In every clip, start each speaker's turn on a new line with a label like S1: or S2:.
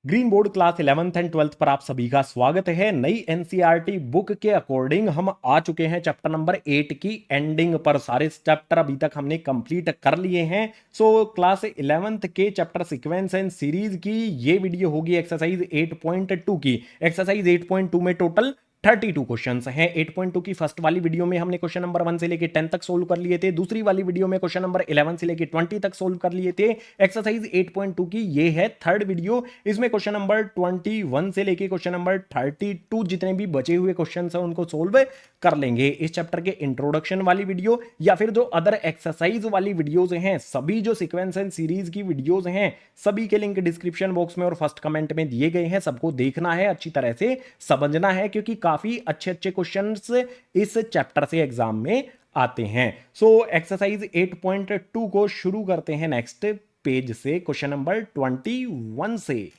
S1: Green board class 11th and 12th पर आप सभी का स्वागत है। नई एनसीईआरटी बुक के अकॉर्डिंग हम आ चुके हैं चैप्टर नंबर 8 की एंडिंग पर। सारे चैप्टर अभी तक हमने कंप्लीट कर लिए हैं। क्लास 11th के चैप्टर सीक्वेंस एंड सीरीज की ये वीडियो होगी एक्सरसाइज 8.2 की। एक्सरसाइज 8.2 में टोटल 32 क्वेश्चंस हैं। 8.2 की फर्स्ट वाली वीडियो में हमने क्वेश्चन नंबर 1 से लेके 10 तक सोल्व कर लिए थे। दूसरी वाली वीडियो में क्वेश्चन नंबर 11 से लेके 20 तक सोल्व कर लिए थे। एक्सरसाइज 8.2 की ये है थर्ड वीडियो। इसमें क्वेश्चन नंबर 21 से लेके क्वेश्चन नंबर 32 जितने भी बचे हुए क्वेश्चन हैं उनको सोल्व कर लेंगे। इस चैप्टर के इंट्रोडक्शन वाली वीडियो या फिर जो अदर एक्सरसाइज वाली वीडियोज हैं, सभी जो सीक्वेंस एंड सीरीज की वीडियोज हैं, सभी के लिंक डिस्क्रिप्शन बॉक्स में और फर्स्ट कमेंट में दिए गए हैं। सबको देखना है, अच्छी तरह से समझना है, क्योंकि काफी अच्छे अच्छे क्वेश्चंस इस चैप्टर से एग्जाम में आते हैं। एक्सरसाइज 8.2 को शुरू करते हैं नेक्स्ट पेज से, क्वेश्चन नंबर 21 से।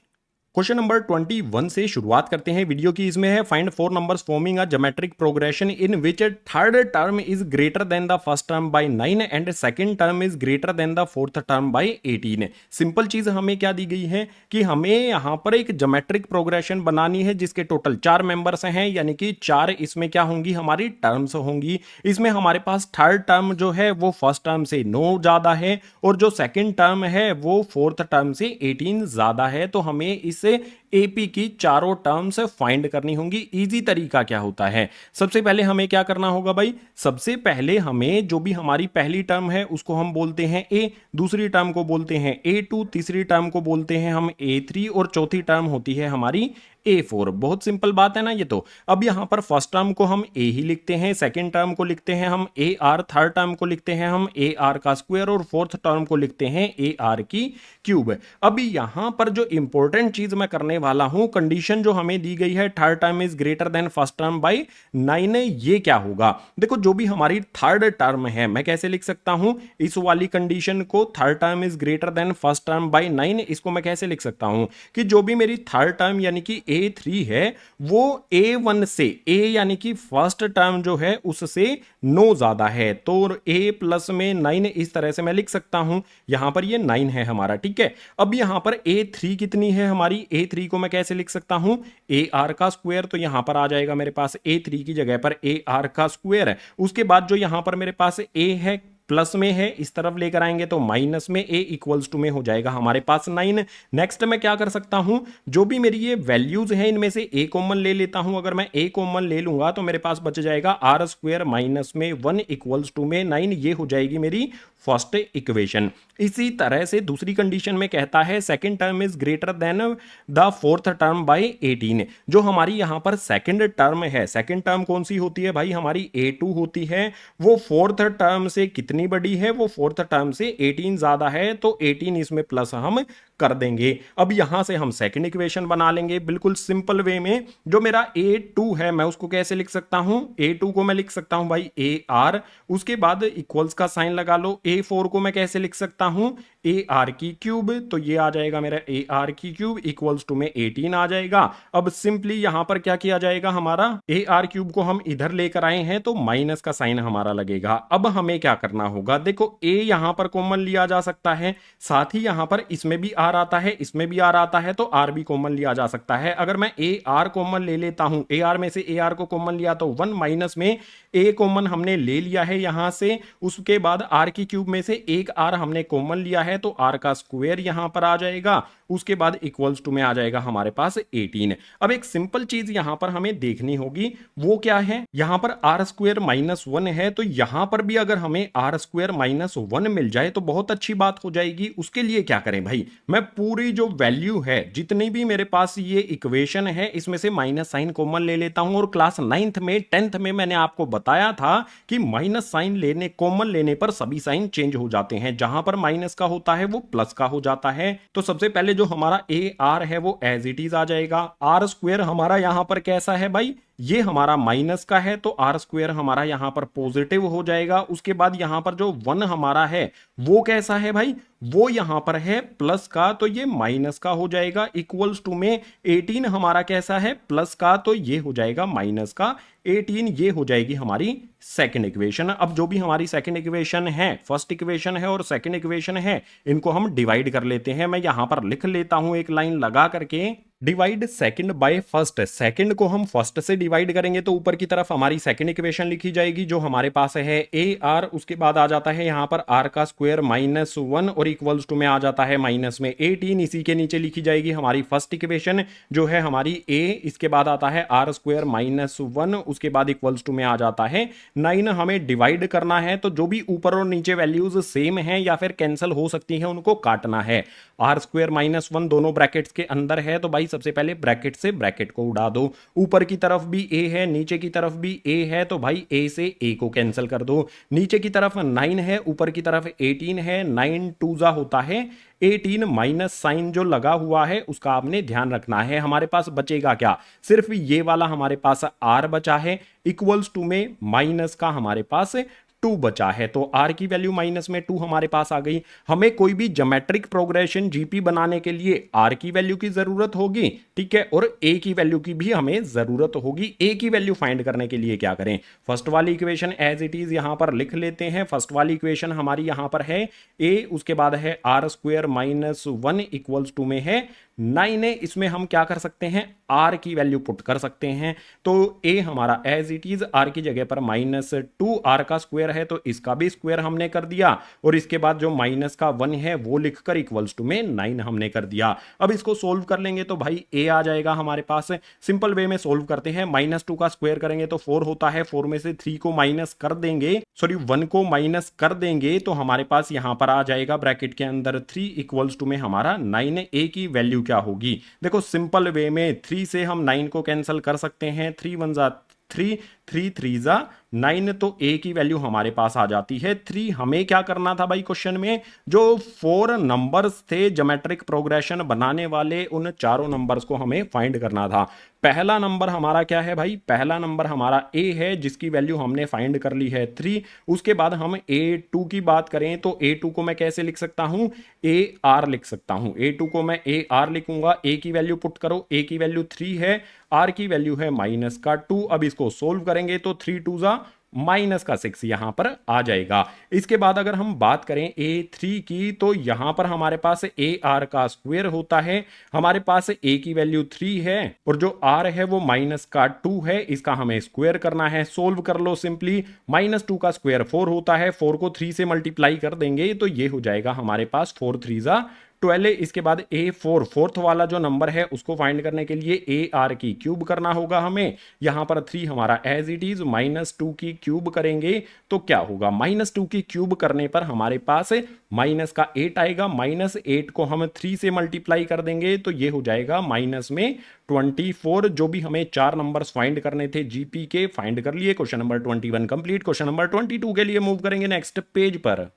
S1: क्वेश्चन नंबर 21 से शुरुआत करते हैं वीडियो की। इसमें है find 4 numbers forming a geometric progression in which third term is greater than the first term by 9 and second term is greater than the fourth term by 18। Simple चीज हमें क्या दी गई है कि हमें यहां पर एक ज्योमेट्रिक प्रोग्रेशन बनानी है जिसके टोटल 4 मेंबर्स हैं, यानी कि 4 इसमें क्या होंगी, हमारी टर्म्स होंगी। इसमें हमारे पास थर्ड टर्म जो है वो फर्स्ट टर्म से 9 ज्यादा है और जो सेकंड टर्म है वो फोर्थ टर्म से 18 ज्यादा है। तो हमें इस एपी की चारों टर्म्स फाइंड करनी होंगी। इजी तरीका क्या होता है, सबसे पहले हमें क्या करना होगा भाई, सबसे पहले हमें जो भी हमारी पहली टर्म है उसको हम बोलते हैं ए, दूसरी टर्म को बोलते हैं A2, तीसरी टर्म को बोलते हैं हम A3 और चौथी टर्म होती है हमारी A4। बहुत सिंपल बात है ना ये तो। अब यहां पर फर्स्ट टर्म को हम A ही लिखते हैं, सेकंड टर्म को लिखते हैं हम AR, थर्ड टर्म को लिखते हैं हम AR का स्क्वायर और फोर्थ टर्म को लिखते हैं AR की क्यूब। अभी यहां पर जो इंपॉर्टेंट चीज मैं करने वाला हूं, कंडीशन जो हमें दी गई है third term is greater than first term by 9, ये क्या होगा। देखो जो भी हमारी थर्ड टर्म है मैं कैसे लिख सकता हूं इस वाली कंडीशन को, third term is greater than first term by 9, इसको मैं कैसे लिख सकता हूं कि जो भी मेरी थर्ड टर्म यानी कि A3 है वो A1 से, A यानी कि फर्स्ट टर्म जो है उससे 9 ज्यादा है, तो A प्लस में 9 इस तरह से मैं लिख सकता हूं। यहां पर ये 9 है हमारा, ठीक है। अब यहां पर A3 कितनी है हमारी, A3 को मैं कैसे लिख सकता हूं, AR का स्क्वायर। तो यहां पर आ जाएगा मेरे पास A3 की जगह पर AR का स्क्वायर है। उसके बाद जो यहां पर मेरे पास A है प्लस में है, इस तरफ लेकर आएंगे तो माइनस में, A इक्वल्स टू में हो जाएगा हमारे पास 9। नेक्स्ट मैं क्या कर सकता हूं, जो भी मेरी ये वैल्यूज हैं इनमें से A कॉमन ले लेता हूं। अगर मैं A कॉमन ले लूंगा तो मेरे पास बच जाएगा R स्क्वायर माइनस में 1 इक्वल्स टू में 9, ये हो जाएगी मेरी फर्स्ट इक्वेशन। इसी तरह से दूसरी कंडीशन में कहता है second term is greater than the fourth term by 18। जो हमारी यहां पर सेकंड टर्म है, सेकंड टर्म कौन सी होती है भाई, हमारी A2 होती है। वो फोर्थ टर्म से कितनी बड़ी है, वो फोर्थ टर्म से 18 ज्यादा है, तो 18 इसमें प्लस हम कर देंगे। अब यहां से हम सेकंड इक्वेशन बना लेंगे बिल्कुल सिंपल वे में। जो मेरा A2 है मैं उसको कैसे लिख सकता हूं, A2 को मैं लिख सकता हूं भाई AR, उसके बाद इक्वल्स का साइन लगा लो। A4 को मैं कैसे लिख सकता हूं, AR की क्यूब, तो ये आ जाएगा मेरा AR की क्यूब इक्वल्स टू में 18 आ जाएगा। अब सिंपली यहां पर क्या किया जाएगा, हमारा AR क्यूब को हम इधर लेकर आए हैं तो माइनस का साइन हमारा लगेगा। अब हमें क्या करना होगा, देखो A यहां पर कॉमन लिया जा सकता है, साथ ही यहां पर इसमें भी R आता है, इसमें भी R आता है, तो R भी कॉमन लिया जा सकता है। अगर मैं AR कॉमन ले लेता हूं, AR में से AR को कॉमन लिया तो 1 माइनस में A कॉमन हमने ले लिया है यहां से, उसके बाद R की क्यूब में से एक R हमने कॉमन लिया है तो R का स्क्वायर यहां पर आ जाएगा, उसके बाद इक्वल्स टू में आ जाएगा हमारे पास 18। अब एक सिंपल चीज यहां पर हमें देखनी होगी, वो क्या है, यहां पर R स्क्वायर माइनस 1 है, तो यहां पर भी अगर हमें R स्क्वायर माइनस 1 मिल जाए तो बहुत अच्छी बात हो जाएगी। उसके लिए क्या करें भाई, मैं पूरी जो वैल्यू है जितनी भी मेरे पास ये इक्वेशन है इसमें से माइनस साइन कॉमन ले लेता हूं। और क्लास 9th में 10th में मैंने आपको बताया था कि माइनस साइन लेने, कॉमन लेने पर सभी साइन चेंज हो जाते हैं, जहां पर माइनस का होता है वो प्लस का हो जाता है। तो सबसे पहले जो हमारा AR है वो एज इट इज आ जाएगा। R स्क्वायर हमारा यहां पर कैसा है भाई, ये हमारा माइनस का है तो आर स्क्वायर हमारा यहां पर पॉजिटिव हो जाएगा। उसके बाद यहां पर जो 1 हमारा है वो कैसा है भाई, वो यहां पर है प्लस का, तो ये माइनस का हो जाएगा। इक्वल्स टू में 18 हमारा कैसा है, प्लस का, तो ये हो जाएगा माइनस का 18। ये हो जाएगी हमारी सेकंड इक्वेशन। अब जो भी हमारी सेकंड इक्वेशन है, फर्स्ट इक्वेशन है और सेकंड इक्वेशन है, इनको हम डिवाइड कर लेते हैं। मैं यहां पर लिख लेता हूं एक लाइन लगा करके, divide second by first. Second को हम फर्स्ट से डिवाइड करेंगे तो ऊपर की तरफ हमारी सेकंड इक्वेशन लिखी जाएगी जो हमारे पास है ए आर, उसके बाद आ जाता है यहां पर आर का स्क्वायर माइनस 1 और इक्वल्स टू में आ जाता है माइनस में 18। इसी के नीचे लिखी जाएगी हमारी फर्स्ट इक्वेशन जो है हमारी ए, इसके बाद आता है आर स्क्वायर माइनस 1, उसके बाद इक्वल्स टू में आ जाता है 9। हमें डिवाइड करना है तो जो भी ऊपर और नीचे वैल्यूज सेम है या फिर कैंसिल हो सकती है उनको काटना है। आर स्क्वायर माइनस 1 दोनों ब्रैकेट्स के अंदर है तो भाई सबसे पहले ब्रैकेट से ब्रैकेट को उड़ा दो। ऊपर की तरफ भी ए है, नीचे की तरफ भी ए है, तो भाई ए से ए को कैंसिल कर दो। नीचे की तरफ 9 है, ऊपर की तरफ 18 है, 9 2 जा होता है 18। माइनस साइन जो लगा हुआ है उसका आपने ध्यान रखना है। हमारे पास बचेगा क्या, सिर्फ ये वाला हमारे पास आर बचा है, इक्वल्स टू में माइनस का हमारे पास 2 बचा है, तो आर की वैल्यू माइनस में 2 हमारे पास आ गई। हमें कोई भी ज्योमेट्रिक प्रोग्रेशन जीपी बनाने के लिए आर की वैल्यू की जरूरत होगी, ठीक है, और ए की वैल्यू की भी हमें जरूरत होगी। ए की वैल्यू फाइंड करने के लिए क्या करें, फर्स्ट वाली इक्वेशन एज इट इज यहां पर लिख लेते हैं। फर्स्ट वाली इक्वेशन हमारी यहां पर है ए, उसके बाद है r square minus 1 equals to में है 9 है। इसमें हम क्या कर सकते हैं, आर की वैल्यू पुट कर सकते हैं। तो ए हमारा एज इट इज आर की जगह पर माइनस 2, आर का स्क्वायर है तो इसका भी स्क्वायर हमने कर दिया, और इसके बाद जो माइनस का 1 है वो लिखकर इक्वल्स टू में 9 हमने कर दिया। अब इसको सोल्व कर लेंगे तो भाई ए आ जाएगा हमारे पास। सिंपल वे में सोल्व करते हैं, माइनस 2 का स्क्वायर करेंगे तो 4 होता है, 4 में से 3 को माइनस कर देंगे, सॉरी 1 को माइनस कर देंगे तो हमारे पास यहां पर आ जाएगा ब्रैकेट के अंदर 3 इक्वल्स टू में हमारा 9। ए की वैल्यू क्या होगी, देखो सिंपल वे में 3 से हम 9 को कैंसिल कर सकते हैं, 3 1 जा 3, 3 3 जा 9, तो ए की वैल्यू हमारे पास आ जाती है 3। हमें क्या करना था भाई क्वेश्चन में, जो 4 नंबर्स थे ज्योमेट्रिक प्रोग्रेशन बनाने वाले, उन चारों नंबर्स को हमें फाइंड करना था। पहला नंबर हमारा क्या है भाई, पहला नंबर हमारा ए है जिसकी वैल्यू हमने फाइंड कर ली है 3। उसके बाद हम A2 की बात करें तो A2 को मैं कैसे लिख सकता हूं, AR लिख सकता हूं। A2 को मैं AR लिखूंगा, A की वैल्यू पुट करो, A की वैल्यू 3 है, R की वैल्यू है माइनस का 2। अब इसको सोल्व करेंगे तो 3 2 जा माइनस का 6 यहां पर आ जाएगा। इसके बाद अगर हम बात करें A3 की तो यहां पर हमारे पास AR का स्क्वायर होता है, हमारे पास A की वैल्यू 3 है और जो R है वो माइनस का 2 है, इसका हमें स्क्वायर करना है। सोल्व कर लो सिंपली, माइनस 2 का स्क्वायर 4 होता है, 4 को 3 से मल्टीप्लाई कर देंगे तो ये हो जाएगा हमारे पास 4 3 जा 12। इसके बाद A4 फोर्थ वाला जो नंबर है उसको फाइंड करने के लिए AR की क्यूब करना होगा हमें। यहां पर 3 हमारा एज इट इज, माइनस 2 की क्यूब करेंगे तो क्या होगा, माइनस 2 की क्यूब करने पर हमारे पास माइनस का 8 आएगा, माइनस 8 को हम 3 से मल्टीप्लाई कर देंगे तो ये हो जाएगा माइनस में 24। जो भी हमें 4 नंबर्स फाइंड करने थे जीपी के, फाइंड कर लिए। Question number 21 complete. Question number 22 के लिए मूव करेंगे नेक्स्ट पेज पर।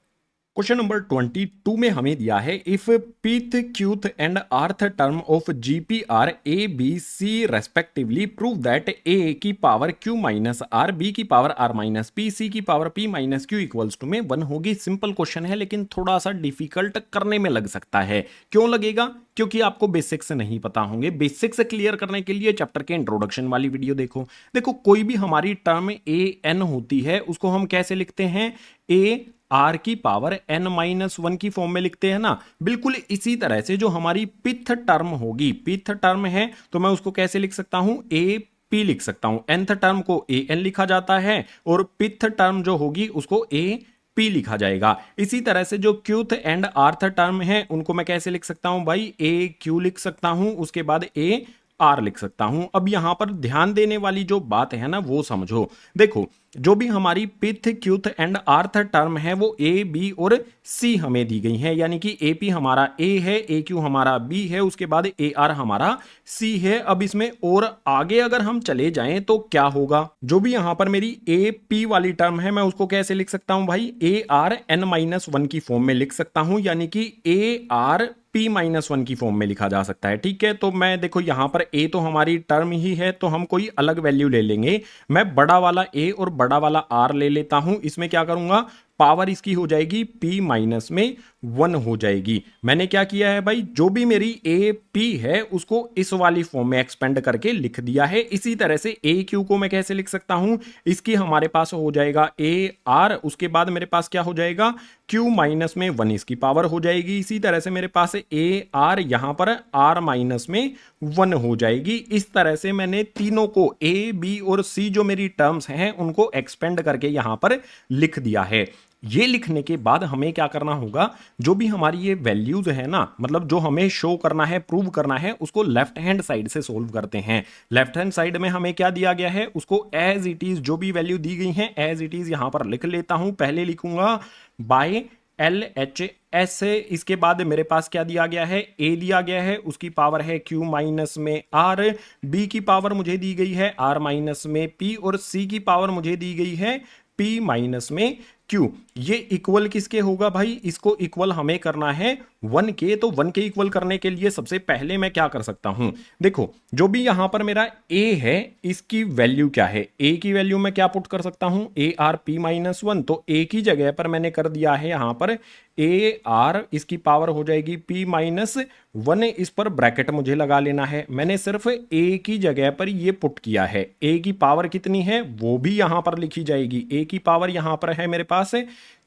S1: क्वेश्चन नंबर 22 में हमें दिया है, if pth qth and rth term of GP are A B C respectively prove that a की power q minus R, b की power r minus p, c की power p minus q equals to में 1 होगी। Simple question है लेकिन थोड़ा सा difficult करने में लग सकता है। क्यों लगेगा, क्योंकि आपको बेसिक्स नहीं पता होंगे। बेसिक्स क्लियर करने के लिए चैप्टर के इंट्रोडक्शन वाली वीडियो देखो। देखो कोई भी हमारी टर्म a n होती है उसको हम कैसे लिखते हैं, a आर की पावर n माइनस 1 की फॉर्म में लिखते हैं ना। बिल्कुल इसी तरह से जो हमारी पिथ टर्म होगी, पिथ टर्म है तो मैं उसको कैसे लिख सकता हूं, ए पी लिख सकता हूं। nth टर्म को ए एन लिखा जाता है और पिथ टर्म जो होगी उसको ए पी लिखा जाएगा। इसी तरह से जो क्यूथ एंड आर्थ टर्म है उनको मैं कैसे लिख सकता हूं भाई, ए क्यू लिख सकता हूं, उसके बाद ए आर लिख सकता हूं। अब यहां पर ध्यान देने वाली जो बात है ना वो समझो। देखो जो भी हमारी पिथ क्यूथ एंड आर्थ टर्म है वो ए बी और सी हमें दी गई है, यानी कि ए पी हमारा ए है, ए क्यू हमारा बी है, उसके बाद ए आर हमारा सी है। अब इसमें और आगे अगर हम चले जाएं तो क्या होगा, जो भी यहां पर मेरी ए पी वाली टर्म है मैं उसको कैसे लिख सकता हूं भाई, ए आर एन माइनस 1 की फॉर्म में लिख सकता हूं, यानी कि ए आर p-1 की फॉर्म में लिखा जा सकता है। ठीक है, तो मैं देखो यहां पर a तो हमारी टर्म ही है, तो हम कोई अलग वैल्यू ले लेंगे। मैं बड़ा वाला a और बड़ा वाला r ले लेता हूं। इसमें क्या करूंगा, पावर इसकी हो जाएगी p-1 हो जाएगी। मैंने क्या किया है भाई, जो भी मेरी ए पी है उसको इस वाली फॉर्म में एक्सपेंड करके लिख दिया है। इसी तरह से ए क्यू को मैं कैसे लिख सकता हूं, इसकी हमारे पास हो जाएगा ए आर, उसके बाद मेरे पास क्या हो जाएगा q-1 इसकी पावर हो जाएगी। इसी तरह से मेरे पास ए आर यहां पर r-1 हो जाएगी। इस तरह से मैंने तीनों को ए बी और सी जो मेरी टर्म्स हैं उनको एक्सपेंड करके यहां पर लिख दिया है। ये लिखने के बाद हमें क्या करना होगा, जो भी हमारी ये वैल्यूज है ना, मतलब जो हमें शो करना है, प्रूव करना है, उसको लेफ्ट हैंड साइड से सोल्व करते हैं। लेफ्ट हैंड साइड में हमें क्या दिया गया है, उसको एज इट इज, जो भी वैल्यू दी गई है एज इट इज यहां पर लिख लेता हूं। पहले लिखूंगा बाय एल एच एस है। इसके बाद मेरे पास क्या दिया गया है, ए दिया गया है, उसकी पावर है q-r, बी की पावर मुझे दी गई है r-p, और सी की पावर मुझे दी गई है p-q। ये इक्वल किसके होगा भाई, इसको इक्वल हमें करना है 1 के। तो 1 के इक्वल करने के लिए सबसे पहले मैं क्या कर सकता हूं, देखो जो भी यहां पर मेरा a है इसकी वैल्यू क्या है, a की वैल्यू मैं क्या पुट कर सकता हूं, ARP-1। तो a की जगह पर मैंने कर दिया है यहां पर AR, इसकी पावर हो जाएगी p-1। इस पर ब्रैकेट मुझे लगा लेना है। मैंने सिर्फ a की जगह पर ये पुट किया है। a की पावर कितनी है वो भी यहां पर लिखी जाएगी। a की पावर यहां पर है मेरे पास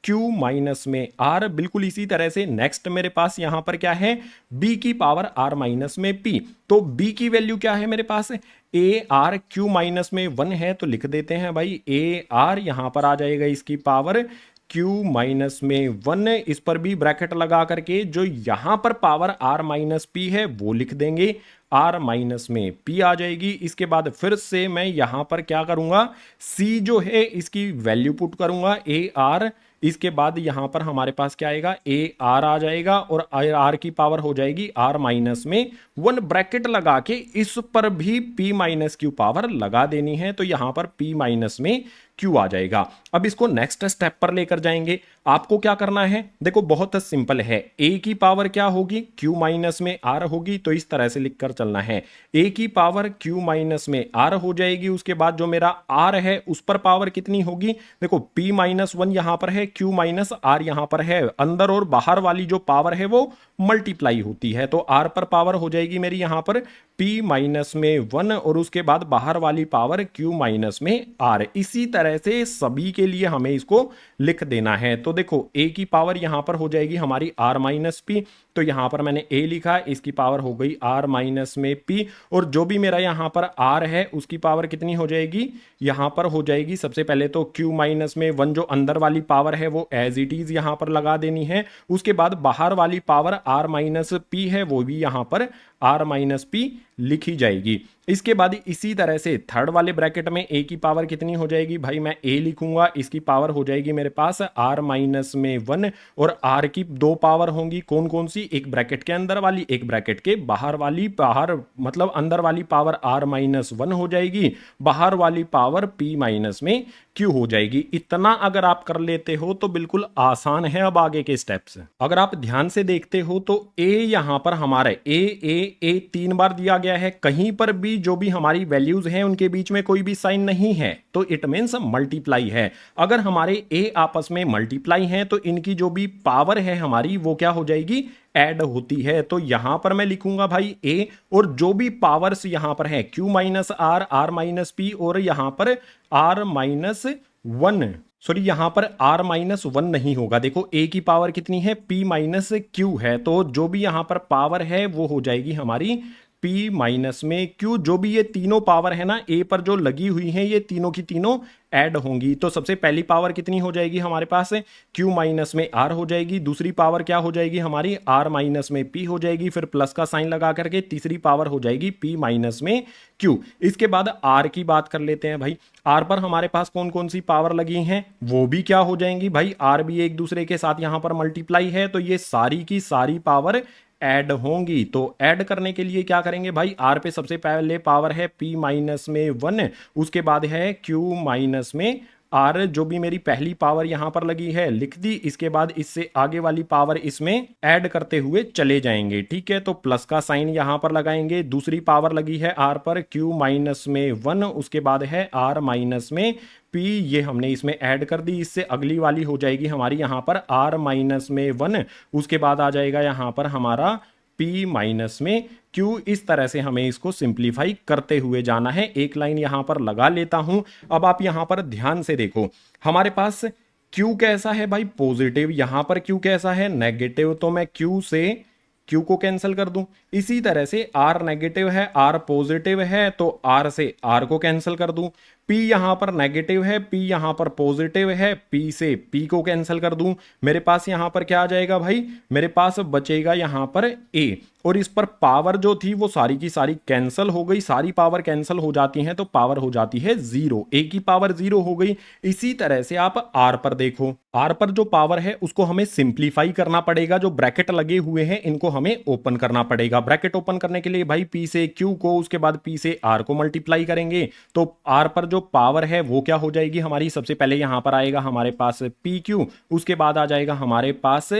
S1: q-r। बिल्कुल इसी तरह से नेक्स्ट मेरे पास यहां पर क्या है, b की पावर r-p। तो b की वैल्यू क्या है मेरे पास, AR q-1 है, तो लिख देते हैं भाई AR, यहां पर आ जाएगा इसकी पावर q-1। इस पर भी ब्रैकेट लगा करके जो यहां पर पावर r-p है वो लिख देंगे, r-p आ जाएगी। इसके बाद फिर से मैं यहां पर क्या करूंगा, c जो है इसकी वैल्यू पुट करूंगा AR। इसके बाद यहां पर हमारे पास क्या आएगा, AR आ जाएगा, और R की पावर हो जाएगी r-1। ब्रैकेट लगा के इस पर भी p-q पावर लगा देनी है, तो यहां पर p-q आ जाएगा। अब इसको नेक्स्ट स्टेप पर लेकर जाएंगे। आपको क्या करना है, देखो बहुत सिंपल है। a की पावर क्या होगी, q-r होगी, तो इस तरह से लिखकर चलना है। a की पावर q-r हो जाएगी। उसके बाद जो मेरा r है उस पर पावर कितनी होगी, देखो p-1 यहां पर है, q-r यहां पर है। अंदर और बाहर वाली जो पावर है वो मल्टीप्लाई होती है, तो r पर पावर हो जाएगी मेरी यहां पर p-1, और उसके बाद बाहर वाली पावर q-r। इसी तरह से सभी के लिए हमें इसको लिख देना है। तो देखो a की पावर यहां पर हो जाएगी हमारी r-p, तो यहां पर मैंने a लिखा, इसकी पावर हो गई r-p, और जो भी मेरा यहां पर r है उसकी पावर कितनी हो जाएगी, यहां पर हो जाएगी सबसे पहले तो q-1 जो अंदर वाली पावर है वो एज इट इज यहां पर लगा देनी है। उसके बाद बाहर वाली पावर r-p है वो भी यहां पर r-p लिखी जाएगी। इसके बाद इसी तरह से थर्ड वाले ब्रैकेट में a की पावर कितनी हो जाएगी भाई, मैं a लिखूंगा, इसकी पावर हो जाएगी मेरे पास r-1, और r की दो पावर होंगी, कौन कौन सी, एक ब्रैकेट के अंदर वाली, एक ब्रैकेट के बाहर वाली। बाहर मतलब अंदर वाली पावर r-1 हो जाएगी, बाहर वाली पावर p-q हो जाएगी। इतना अगर आप कर लेते हो तो बिल्कुल आसान है अब आगे के स्टेप्स। अगर आप ध्यान से देखते हो तो a यहां पर हमारा a 3 बार दिया गया है, कहीं पर भी जो भी हमारी वैल्यूज हैं उनके बीच में कोई भी साइन नहीं है, तो इट मींस मल्टीप्लाई है। अगर हमारे a आपस में मल्टीप्लाई हैं तो इनकी जो भी पावर है हमारी वो क्या हो जाएगी, ऐड होती है। तो यहां पर मैं लिखूंगा भाई a, और जो भी पावर्स यहां पर है q-r, r-p, और यहां पर r-1, सॉरी यहां पर r-1 नहीं होगा। देखो a की पावर कितनी है, p-q है, तो जो भी यहां पर पावर है वो हो जाएगी हमारी p-q। जो भी ये तीनों पावर है ना a पर जो लगी हुई है ये तीनों की तीनों ऐड होंगी। तो सबसे पहली पावर कितनी हो जाएगी हमारे पास, q-r हो जाएगी। दूसरी पावर क्या हो जाएगी हमारी, r-p हो जाएगी। फिर प्लस का साइन लगा करके तीसरी पावर हो जाएगी p-q। इसके बाद r की बात कर लेते हैं भाई। r पर हमारे पास कौन कौन सी पावर लगी हैं वो भी क्या हो जाएंगी भाई, r भी एक दूसरे के साथ यहां पर मल्टीप्लाई है, तो ये सारी की सारी पावर ऐड होंगी। तो ऐड करने के लिए क्या करेंगे भाई, r पे सबसे पहले पावर है p-1, उसके बाद है q-r, आर जो भी मेरी पहली पावर यहां पर लगी है लिख दी, इसके बाद इससे आगे वाली पावर इसमें ऐड करते हुए चले जाएंगे। ठीक है, तो प्लस का साइन यहां पर लगाएंगे। दूसरी पावर लगी है आर पर क्यू माइनस में 1, उसके बाद है आर माइनस में पी, ये हमने इसमें ऐड कर दी। इससे अगली वाली हो जाएगी हमारी यहां पर आर माइनस में 1, उसके बाद आ जाएगा यहां पर हमारा P माइनस में Q। इस तरह से हमें इसको सिंप्लीफाई करते हुए जाना है। एक लाइन यहां पर लगा लेता हूं। अब आप यहां पर ध्यान से देखो, हमारे पास Q कैसा है भाई, पॉजिटिव। यहां पर Q कैसा है, नेगेटिव। तो मैं Q से Q को कैंसिल कर दूं। इसी तरह से R नेगेटिव है, R पॉजिटिव है, तो R से R को कैंसिल कर दूं। P यहां पर नेगेटिव है, P यहां पर पॉजिटिव है, P से P को कैंसिल कर दूं। मेरे पास यहां पर क्या आ जाएगा भाई, मेरे पास बचेगा यहां पर A। और इस पर पावर जो थी वो सारी की सारी कैंसिल हो गई। सारी पावर कैंसिल हो जाती हैं तो पावर हो जाती है 0, A की पावर 0 हो गई। इसी तरह से आप R पर देखो, R पर जो पावर है उसको हमें सिंप्लीफाई करना पड़ेगा। जो ब्रैकेट लगे हुए हैं इनको हमें ओपन करना पड़ेगा। ब्रैकेट ओपन करने के लिए भाई P से Q को, उसके बाद P से R को मल्टीप्लाई करेंगे। तो R पर जो पावर है वो क्या हो जाएगी हमारी, सबसे पहले यहां पर आएगा हमारे पास PQ, उसके बाद आ जाएगा हमारे पास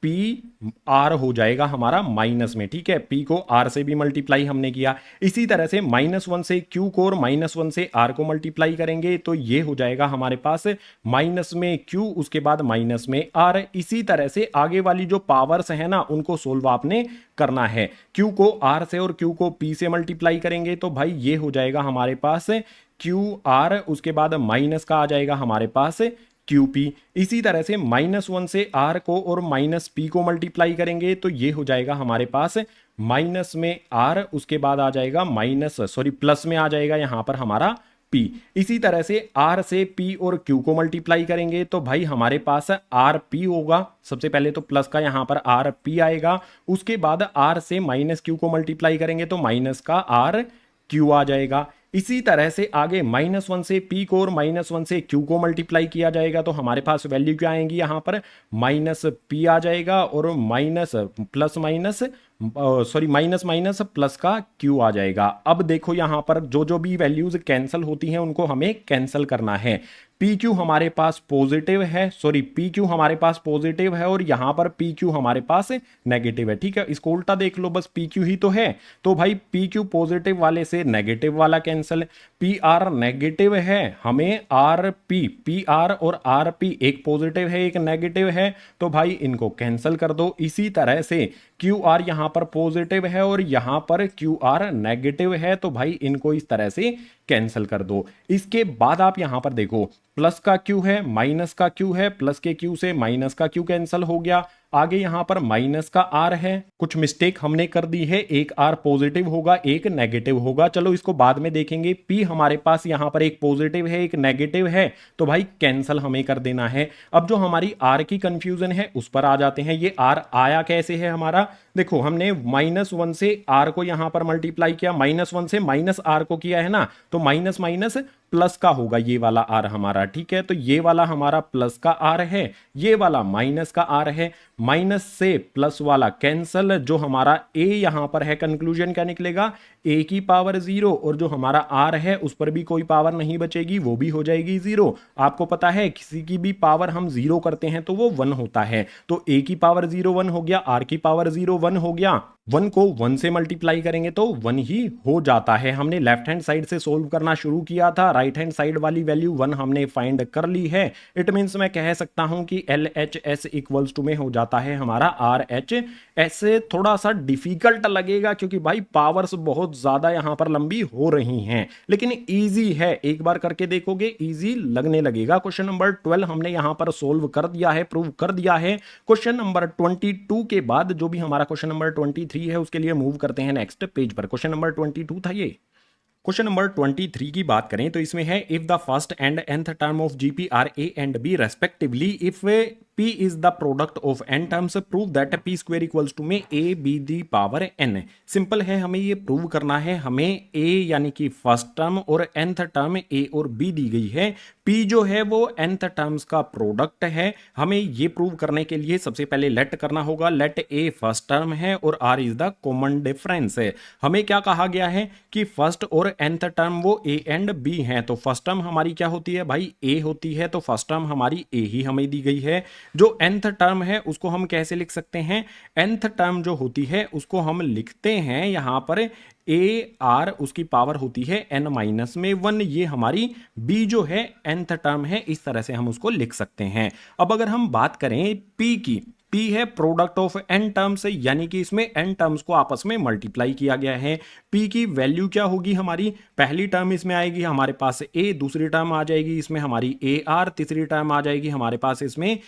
S1: P R हो जाएगा हमारा माइनस में। ठीक है, P को R से भी मल्टीप्लाई हमने किया। इसी तरह से -1 से Q को और -1 से R को मल्टीप्लाई करेंगे तो ये हो जाएगा हमारे पास माइनस में Q, उसके बाद माइनस में R। इसी तरह से आगे वाली जो पावर्स है ना उनको सोल्व आपने करना है। Q को R से और Q को P से मल्टीप्लाई करेंगे तो भाई ये हो जाएगा हमारे पास QR, उसके बाद माइनस का आ जाएगा हमारे पास QP। इसी तरह से -1 से R को और -P को मल्टीप्लाई करेंगे तो ये हो जाएगा हमारे पास माइनस में R, उसके बाद आ जाएगा प्लस में आ जाएगा यहां पर हमारा P। इसी तरह से R से P और Q को मल्टीप्लाई करेंगे तो भाई हमारे पास RP होगा। सबसे पहले तो प्लस का यहां पर RP आएगा, उसके बाद R से -Q को मल्टीप्लाई करेंगे तो माइनस का RQ आ जाएगा। इसी तरह से आगे -1 से P को और -1 से Q को मल्टीप्लाई किया जाएगा तो हमारे पास वैल्यू क्या आएंगी यहां पर, -P आ जाएगा और माइनस माइनस प्लस का Q आ जाएगा। अब देखो यहां पर जो जो भी वैल्यूज कैंसिल होती हैं उनको हमें कैंसिल करना है। PQ हमारे पास पॉजिटिव है, PQ हमारे पास पॉजिटिव है और यहां पर PQ हमारे पास नेगेटिव है। ठीक है, इसको उल्टा देख लो, बस PQ ही तो है। तो भाई PQ पॉजिटिव वाले से नेगेटिव वाला कैंसिल, PR नेगेटिव है, हमें PR और RP एक पॉजिटिव है एक नेगेटिव है तो भाई इनको कैंसिल कर दो। इसी तरह से QR यहां पर पॉजिटिव है और यहां पर QR नेगेटिव है तो भाई इनको इस तरह से कैंसिल कर दो। इसके बाद आप यहां पर देखो, प्लस का Q है, माइनस का Q है, प्लस के Q से माइनस का Q कैंसिल हो गया। आगे यहां पर माइनस का R है, कुछ मिस्टेक हमने कर दी है, एक R पॉजिटिव होगा एक नेगेटिव होगा, चलो इसको बाद में देखेंगे। P हमारे पास यहां पर एक पॉजिटिव है एक नेगेटिव है तो भाई कैंसिल हमें कर देना है। अब जो हमारी R की कंफ्यूजन है उस पर आ जाते हैं। ये R आया कैसे है हमारा, देखो हमने -1 से R को यहां पर मल्टीप्लाई किया, -1 से -R को किया है ना, तो माइनस माइनस प्लस का होगा ये वाला R हमारा। ठीक है, तो ये वाला हमारा प्लस का R है, ये वाला माइनस का R है। माइनस से प्लस वाला कैंसल, जो हमारा A यहां पर है कंक्लूजन क्या निकलेगा, A की पावर 0 और जो हमारा R है उस पर भी कोई पावर नहीं बचेगी, वो भी हो जाएगी 0। आपको पता है किसी की भी पावर हम 0 करते हैं तो वो 1 होता है, तो A की पावर 0 1 हो गया, R की पावर 0 1 हो गया। 1 को 1 से मल्टीप्लाई करेंगे तो 1 ही हो जाता है। हमने लेफ्ट हैंड साइड से सोल्व करना शुरू किया था, राइट हैंड साइड वाली वैल्यू 1 हमने फाइंड कर ली है। इट मींस मैं कह सकता हूं कि LHS इक्वल्स टू में हो जाता है हमारा RHS। थोड़ा सा डिफिकल्ट लगेगा क्योंकि भाई पावर्स बहुत ज्यादा यहां पर लंबी हो रही हैं, लेकिन इजी है, एक बार करके देखोगे इजी लगने लगेगा। क्वेश्चन नंबर 12 हमने यहां पर सोल्व कर दिया है, प्रूव कर दिया है। क्वेश्चन नंबर 22 के बाद जो भी हमारा क्वेश्चन नंबर 23 है उसके लिए मूव करते हैं नेक्स्ट पेज पर। क्वेश्चन नंबर 22 था ये। क्वेश्चन नंबर 23 की बात करें तो इसमें है, if the first and nth term of GP are A and B respectively, if P is the product of n terms, prove that p square equals to में a b the power n। Simple है, हमें ये prove करना है। हमें a यानी कि first term और nth टर्म a और b दी गई है। p जो है वो nth टर्म्स का प्रोडक्ट है। हमें ये प्रूव करने के लिए सबसे पहले लेट करना होगा। लेट a फर्स्ट टर्म है और r is the common difference है। हमें क्या कहा गया है कि फर्स्ट और nth टर्म वो a एंड b हैं। तो फर्स्ट टर्म हमारी क्या होती है भाई, a होती है। तो फर्स्ट टर्म हमारी a ही हमें दी गई है। जो nth टर्म है उसको हम कैसे लिख सकते हैं, nth टर्म जो होती है उसको हम लिखते हैं यहां पर a r, उसकी पावर होती है n माइनस में 1। ये हमारी b जो है nth टर्म है, इस तरह से हम उसको लिख सकते हैं। अब अगर हम बात करें p की, p है प्रोडक्ट ऑफ n टर्म्स, यानी कि इसमें n टर्म्स को आपस में मल्टीप्लाई किया गया है। p की वैल्यू क्या होगी हमारी, पहली टर्म इसमें आएगी हमारे पास a, दूसरी टर्म आ जाएगी इसमें हमारी ar, तीसरी टर्म आ जाएगी हमारे पास इसमें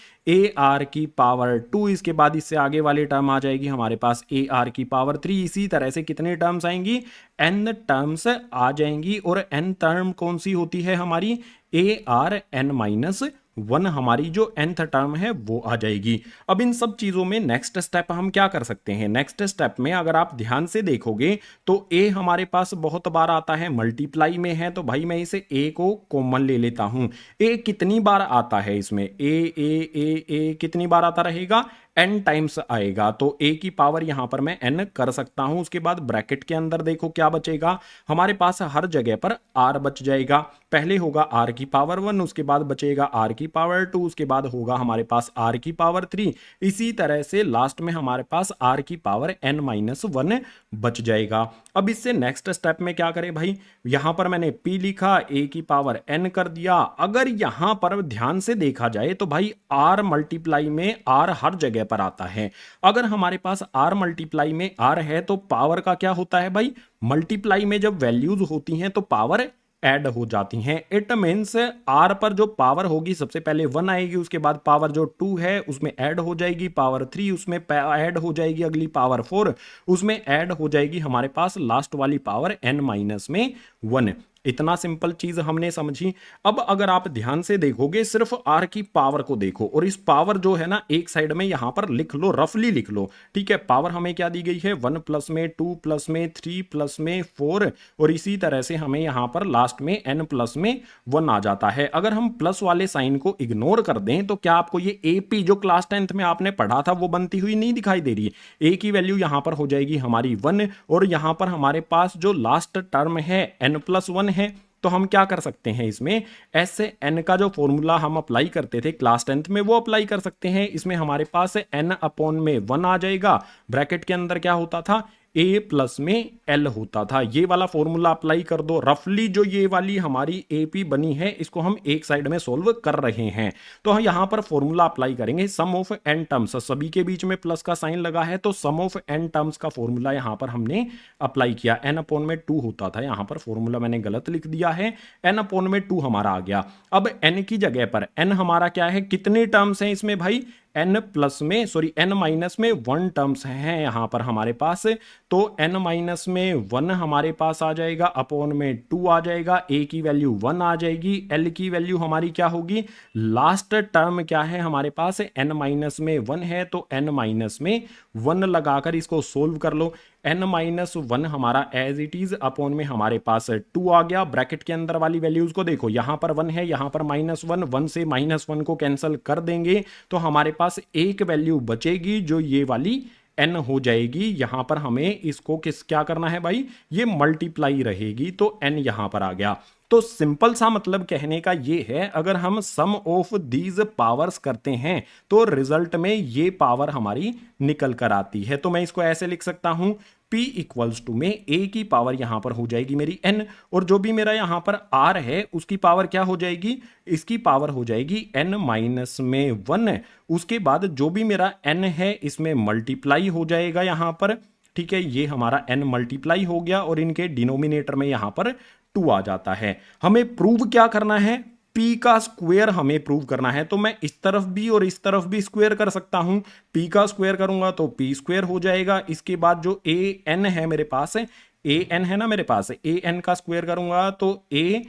S1: ar की पावर 2, इसके बाद इससे आगे वाली टर्म आ जाएगी हमारे पास ar की पावर 3। इसी तरह से कितने टर्म्स आएंगी, n टर्म्स आ जाएंगी। और n टर्म कौन सी होती है हमारी, ar n माइनस 1 हमारी जो nth टर्म है वो आ जाएगी। अब इन सब चीजों में नेक्स्ट स्टेप हम क्या कर सकते हैं, नेक्स्ट स्टेप में अगर आप ध्यान से देखोगे तो a हमारे पास बहुत बार आता है मल्टीप्लाई में है। तो भाई मैं इसे a को कॉमन ले लेता हूं। a कितनी बार आता है इसमें, a कितनी बार आता रहेगा, n टाइम्स आएगा। तो a की पावर यहां पर मैं n कर सकता हूं। उसके बाद ब्रैकेट के अंदर देखो क्या बचेगा हमारे पास, हर जगह पर r बच जाएगा। पहले होगा r की पावर 1, उसके बाद बचेगा r की पावर 2, उसके बाद होगा हमारे पास r की पावर 3। इसी तरह से लास्ट में हमारे पास r की पावर n माइनस 1 बच जाएगा। अब इससे नेक्स्ट स्टेप में क्या करें भाई, यहां पर मैंने p लिखा, a की पावर n कर दिया। अगर यहां पर ध्यान से देखा जाए तो भाई r मल्टीप्लाई में r हर जगह पर आता है। अगर हमारे पास r मल्टीप्लाई में r है तो पावर का क्या होता है भाई, मल्टीप्लाई में जब वैल्यूज होती हैं तो पावर ऐड हो जाती हैं। इट मीन्स r पर जो पावर होगी सबसे पहले 1 आएगी, उसके बाद पावर जो 2 है उसमें ऐड हो जाएगी, पावर 3 उसमें ऐड हो जाएगी, अगली पावर 4 उसमें ऐड हो जाएगी, हमारे पास लास्ट वाली पावर n माइनस में 1। इतना सिंपल चीज हमने समझी। अब अगर आप ध्यान से देखोगे सिर्फ r की पावर को देखो, और इस पावर जो है ना एक साइड में यहां पर लिख लो, रफली लिख लो, ठीक है। पावर हमें क्या दी गई है, 1 प्लस में 2 प्लस में 3 प्लस में 4, और इसी तरह से हमें यहां पर लास्ट में n प्लस में 1 आ जाता है। अगर हम प्लस वाले साइन को इग्नोर कर दें तो क्या आपको ये AP जो क्लास 10th में आपने पढ़ा था वो बनती हुई नहीं दिखाई दे रही। a की वैल्यू यहां पर हो जाएगी हमारी 1, और यहां पर हमारे पास जो लास्ट टर्म है n प्लस 1 है। तो हम क्या कर सकते हैं, इसमें एस से एन का जो फॉर्मूला हम अप्लाई करते थे क्लास 10th में वो अप्लाई कर सकते हैं। इसमें हमारे पास n अपॉन में 1 आ जाएगा, ब्रैकेट के अंदर क्या होता था, a प्लस में l होता था। ये वाला फॉर्मूला अप्लाई कर दो। रफली जो ये वाली हमारी AP बनी है इसको हम एक साइड में सोल्व कर रहे हैं। तो यहां पर फॉर्मूला अप्लाई करेंगे, सम ऑफ n टर्म्स, सभी के बीच में प्लस का साइन लगा है तो सम ऑफ n टर्म्स का फॉर्मूला यहां पर हमने अप्लाई किया। n अपॉन में 2 होता था, यहां पर फॉर्मूला मैंने गलत लिख दिया है, n अपॉन में 2 हमारा आ गया। अब n की जगह पर n हमारा क्या है, कितने टर्म्स हैं इसमें भाई, n प्लस में सॉरी n माइनस में 1 टर्म्स हैं यहां पर हमारे पास। तो n माइनस में 1 हमारे पास आ जाएगा, अपॉन में 2 आ जाएगा, a की वैल्यू 1 आ जाएगी, l की वैल्यू हमारी क्या होगी, लास्ट टर्म क्या है हमारे पास, n माइनस में 1 है तो n माइनस में 1 लगाकर इसको सोल्व कर लो। n माइनस 1 हमारा एज इट इज, अपॉन में हमारे पास 2 आ गया। ब्रैकेट के अंदर वाली वैल्यूज को देखो, यहां पर 1 है, यहां पर -1, 1 से -1 को कैंसिल कर देंगे तो हमारे पास एक वैल्यू बचेगी जो ये वाली n हो जाएगी। यहां पर हमें इसको क्या करना है भाई, ये मल्टीप्लाई रहेगी तो n यहां पर आ गया। तो सिंपल सा मतलब कहने का ये है, अगर हम सम ऑफ दीज पावर्स करते हैं तो रिजल्ट में ये पावर हमारी निकल कर आती है। तो मैं इसको ऐसे लिख सकता हूं, P इक्वल्स टू में a की पावर यहां पर हो जाएगी मेरी n, और जो भी मेरा यहां पर r है उसकी पावर क्या हो जाएगी, इसकी पावर हो जाएगी n माइनस में 1। उसके बाद जो भी मेरा n है इसमें मल्टीप्लाई हो जाएगा यहां पर, ठीक है। ये हमारा n मल्टीप्लाई हो गया और इनके डिनोमिनेटर में यहां पर 2 आ जाता है। हमें प्रूव क्या करना है, p का स्क्वायर हमें प्रूव करना है। तो मैं इस तरफ भी और इस तरफ भी स्क्वायर कर सकता हूं। p का स्क्वायर करूंगा तो p स्क्वायर हो जाएगा। इसके बाद जो an है मेरे पास, an है ना मेरे पास, an का स्क्वायर करूंगा तो a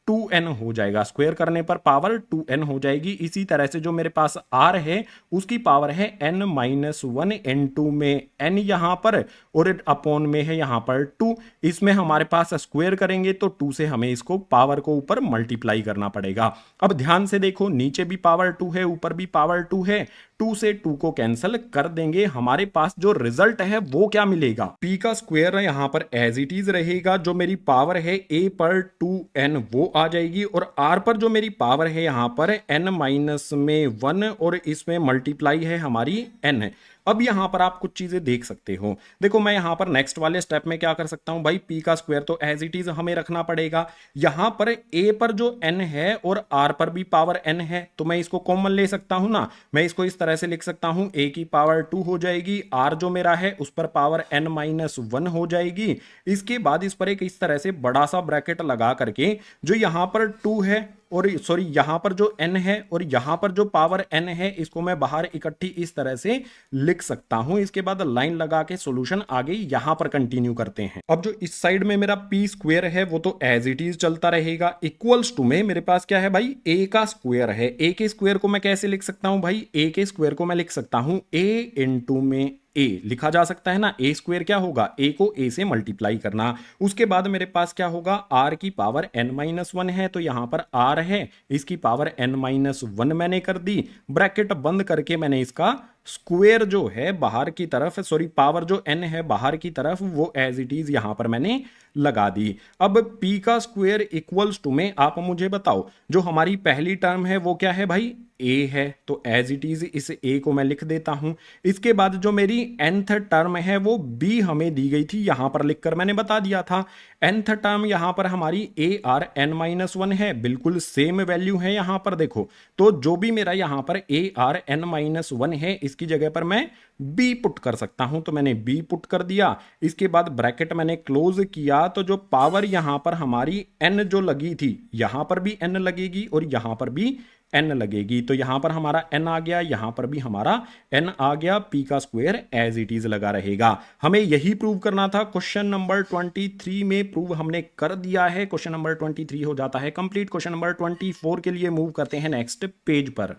S1: 2n हो जाएगा, स्क्वायर करने पर पावर 2n हो जाएगी। इसी तरह से जो मेरे पास r है उसकी पावर है n-1, n2 में n यहां पर और अपॉन में है यहां पर 2। इसमें हमारे पास स्क्वायर करेंगे तो 2 से हमें इसको पावर को ऊपर मल्टीप्लाई करना पड़ेगा। अब ध्यान से देखो, नीचे भी पावर 2 है, ऊपर भी पावर 2 है, 2 से 2 को कैंसिल कर देंगे, हमारे पास जो रिजल्ट है वो क्या मिलेगा, p का स्क्वायर यहां पर एज इट इज रहेगा, जो मेरी पावर है a पर 2n वो आ जाएगी, और r पर जो मेरी पावर है यहां पर n-1 और इसमें मल्टीप्लाई है हमारी n। अब यहां पर आप कुछ चीजें देख सकते हो, देखो मैं यहां पर नेक्स्ट वाले स्टेप में क्या कर सकता हूं भाई, p का स्क्वायर तो एज इट इज हमें रखना पड़ेगा। यहां पर a पर जो n है और r पर भी पावर n है, तो मैं इसको कॉमन ले सकता हूं ना, मैं इसको इस तरह से लिख सकता हूं, a की पावर 2 हो जाएगी, r जो मेरा है उस पर पावर n-1 हो जाएगी। इसके बाद इस पर एक इस तरह से बड़ा सा ब्रैकेट लगा करके जो यहां पर 2 है और सॉरी यहां पर जो n है और यहां पर जो पावर n है, इसको मैं बाहर इकट्ठी इस तरह से लिख सकता हूं। इसके बाद लाइन लगा के सॉल्यूशन आगे यहां पर कंटिन्यू करते हैं। अब जो इस साइड में मेरा p स्क्वायर है वो तो एज इट इज चलता रहेगा, इक्वल्स टू में मेरे पास क्या है भाई, a का स्क्वायर है। a के स्क्वायर को मैं कैसे लिख सकता हूं भाई, a के स्क्वायर को मैं लिख सकता हूं a इंटू में a लिखा जा सकता है ना, a स्क्वायर क्या होगा, a को a से मल्टीप्लाई करना। उसके बाद मेरे पास क्या होगा, r की पावर n-1 है, तो यहां पर r है, इसकी पावर n-1 मैंने कर दी, ब्रैकेट बंद करके मैंने इसका स्क्वायर जो है बाहर की तरफ, सॉरी पावर जो n है बाहर की तरफ, वो एज इट इज यहां पर मैंने लगा दी। अब p का स्क्वायर इक्वल्स टू में आप मुझे बताओ, जो हमारी पहली टर्म है वो क्या है भाई, a है, तो एज इट इज इस a को मैं लिख देता हूं। इसके बाद जो मेरी nth टर्म है वो b हमें दी गई थी, यहां पर लिखकर मैंने बता दिया था। nth टर्म यहां पर हमारी a r n-1 है, बिल्कुल सेम वैल्यू है यहां पर देखो, तो जो भी मेरा यहां पर a r n-1 है इसकी जगह पर मैं b पुट कर सकता हूं, तो मैंने b पुट कर दिया। इसके बाद ब्रैकेट मैंने क्लोज किया, तो जो पावर यहां पर हमारी n जो लगी थी, यहां पर भी n लगेगी और यहां पर भी n लगेगी, तो यहां पर हमारा n आ गया, यहां पर भी हमारा n आ गया, p का स्क्वायर एज इट इज लगा रहेगा। हमें यही प्रूव करना था, क्वेश्चन नंबर 23 में प्रूव हमने कर दिया है। क्वेश्चन नंबर 23 हो जाता है कंप्लीट। क्वेश्चन नंबर 24 के लिए मूव करते हैं नेक्स्ट पेज पर।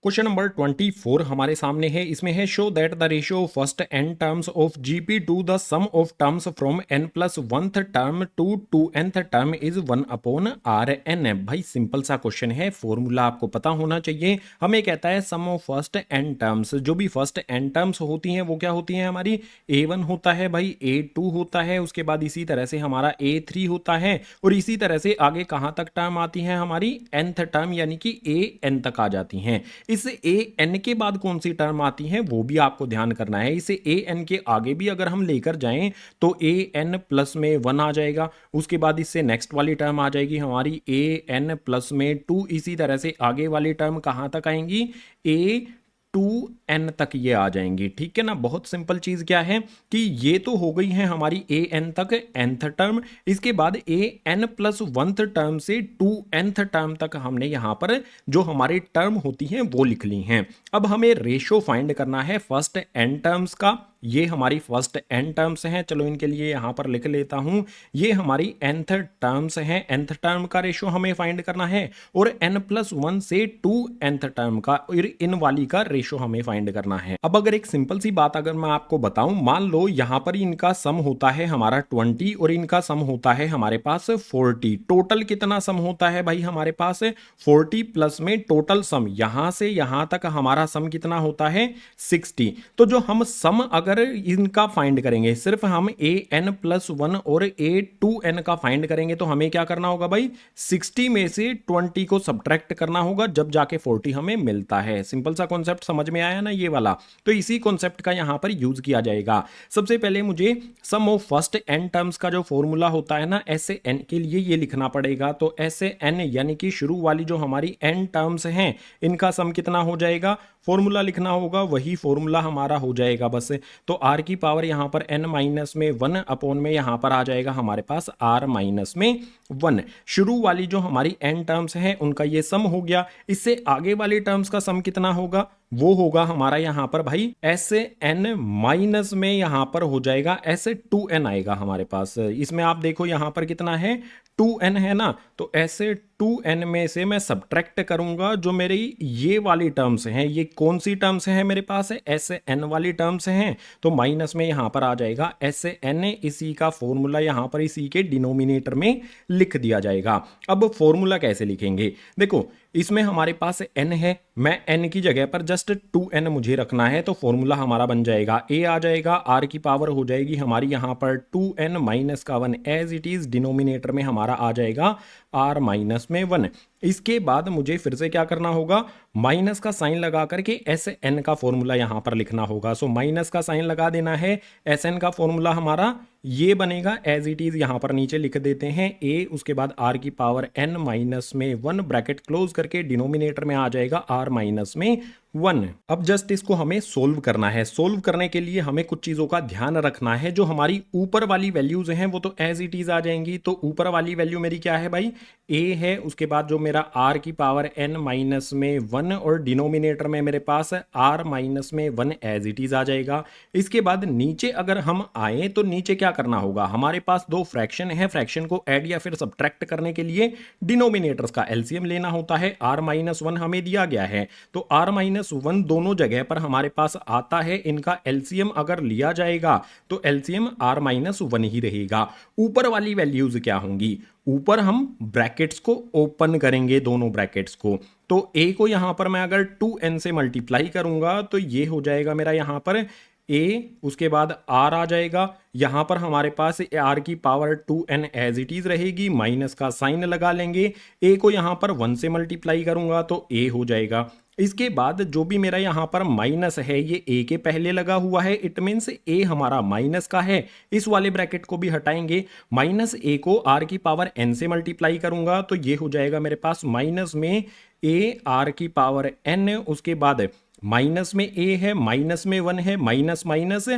S1: क्वेश्चन नंबर 24 हमारे सामने है, इसमें है show that the ratio of first n terms of GP to the sum of terms from n plus 1th term to 2nth term is 1/rn। भाई सिंपल सा क्वेश्चन है, formula आपको पता होना चाहिए। हमें कहता है सम ऑफ फर्स्ट n टर्म्स, जो भी फर्स्ट n टर्म्स होती हैं वो क्या होती हैं हमारी, a1 होता है भाई, a2 होता है, उसके बाद इसी तरह से हमारा a3 होता है, और इसी तरह से आगे कहां तक टर्म आती है हमारी, nth टर्म यानी कि an तक आ जाती हैं। इस ए एन के बाद कौन सी टर्म आती है वो भी आपको ध्यान करना है। इसे ए एन के आगे भी अगर हम लेकर जाएं तो ए एन प्लस में 1 आ जाएगा, उसके बाद इससे नेक्स्ट वाली टर्म आ जाएगी हमारी ए एन प्लस में 2, इसी तरह से आगे वाली टर्म कहां तक आएंगी, ए 2n तक ये आ जाएंगी। ठीक है ना, बहुत सिंपल चीज क्या है कि ये तो हो गई है हमारी ए एन तक nth टर्म, इसके बाद A N plus 1th term से 2nth टर्म तक हमने यहां पर जो हमारी टर्म होती हैं वो लिख ली हैं। अब हमें रेशो फाइंड करना है फर्स्ट n टर्म्स का, ये हमारी फर्स्ट n टर्म्स हैं, चलो इनके लिए यहां पर लिख लेता हूं, ये हमारी nth टर्म्स हैं, nth टर्म का रेशो हमें फाइंड करना है, और n+1 से 2nth टर्म का और इन वाली का रेशो हमें फाइंड करना है। अब अगर एक सिंपल सी बात अगर मैं आपको बताऊं, मान लो यहां पर इनका सम होता है हमारा 20 और इनका सम होता है हमारे पास 40, टोटल कितना सम होता है भाई हमारे पास 40 प्लस में टोटल सम यहां से यहां तक हमारा सम कितना होता है 60। तो जो हम सम अगर इनका फाइंड करेंगे, सिर्फ हम ए एन प्लस 1 और ए 2n का फाइंड करेंगे, तो हमें क्या करना होगा भाई, 60 में से 20 को सब्ट्रैक्ट करना होगा, जब जाके 40 हमें मिलता है। सिंपल सा कॉन्सेप्ट समझ में आया ना ये वाला, तो इसी कॉन्सेप्ट का यहां पर यूज किया जाएगा। सबसे पहले मुझे सम ऑफ फर्स्ट n टर्म्स का जो फॉर्मूला होता है ना, ऐसे n के लिए ये लिखना पड़ेगा, तो ऐसे n यानी कि शुरू वाली जो हमारी n टर्म्स हैं इनका सम कितना हो जाएगा, फॉर्मूला लिखना होगा, वही फॉर्मूला हमारा हो जाएगा बस। तो r की पावर यहां पर n माइनस में 1 अपॉन में यहां पर आ जाएगा हमारे पास r माइनस में 1। शुरू वाली जो हमारी n टर्म्स हैं उनका ये सम हो गया, इससे आगे वाली टर्म्स का सम कितना होगा, वो होगा हमारा यहाँ पर भाई एस एन माइनस में यहाँ पर हो जाएगा एस टू एन आएगा हमारे पास। इसमें आप देखो यहाँ पर कितना है, 2n है ना, तो ऐसे 2n में से मैं सब्ट्रैक्ट करूंगा जो मेरी ये वाली टर्म्स हैं, ये कौन सी टर्म्स हैं मेरे पास है, एस एन वाली टर्म्स हैं, तो माइनस में यहां पर आ जाएगा एस एन, इसी का फॉर्मूला यहां पर इसी के डिनोमिनेटर में लिख दिया जाएगा। अब फॉर्मूला कैसे लिखेंगे, देखो इसमें हमारे पास n है, मैं n की जगह पर जस्ट 2n मुझे रखना है, तो फॉर्मूला हमारा बन जाएगा a आ जाएगा, r की पावर हो जाएगी हमारी यहाँ पर 2n माइनस का 1 एज इट इज, डिनोमिनेटर में हमारा आ जाएगा r माइनस में 1। इसके बाद मुझे फिर से क्या करना होगा, माइनस का साइन लगा करके एस एन का फॉर्मूला यहां पर लिखना होगा। सो माइनस का साइन लगा देना है, एस एन का फॉर्मूला हमारा ये बनेगा एज इट इज, यहां पर नीचे लिख देते हैं a, उसके बाद r की पावर n माइनस में 1 ब्रैकेट क्लोज करके डिनोमिनेटर में आ जाएगा r माइनस में 1। अब जस्ट इसको हमें सोल्व करना है। सोल्व करने के लिए हमें कुछ चीजों का ध्यान रखना है, जो हमारी ऊपर वाली वैल्यूज हैं वो तो एज इट इज आ जाएंगी। तो ऊपर वाली वैल्यू मेरी क्या है भाई, a है, उसके बाद जो मेरा r की पावर n माइनस में 1 और डिनोमिनेटर में मेरे पास r माइनस में 1 एज इट इज आ जाएगा। इसके बाद नीचे अगर हम आए तो नीचे क्या करना होगा, हमारे पास दो फ्रैक्शन है, फ्रैक्शन को ऐड या फिर सब्ट्रैक्ट करने के लिए डिनोमिनेटर्स का एलसीएम लेना होता है। r माइनस 1 हमें दिया गया है, तो r माइनस 1 दोनों जगह पर हमारे पास आता है, इनका एलसीएम अगर लिया जाएगा तो एलसीएम r माइनस 1 ही रहेगा। ऊपर वाली वैल्यूज क्या होंगी, ऊपर हम ब्रैकेट्स को ओपन करेंगे, दोनों ब्रैकेट्स को, तो a को यहां पर मैं अगर 2n से मल्टीप्लाई करूंगा तो ये हो जाएगा मेरा यहां पर a, उसके बाद r आ जाएगा, यहां पर हमारे पास r की power 2n as it is रहेगी, माइनस का साइन लगा लेंगे, a को यहां पर 1 से मल्टीप्लाई करूंगा तो a हो जाएगा। इसके बाद जो भी मेरा यहां पर माइनस है ये a के पहले लगा हुआ है, इट मीन्स a हमारा माइनस का है, इस वाले ब्रैकेट को भी हटाएंगे, माइनस a को r की पावर n से मल्टीप्लाई करूंगा तो ये हो जाएगा मेरे पास माइनस में a r की पावर n, उसके बाद माइनस में a है, माइनस में 1 है, माइनस माइनस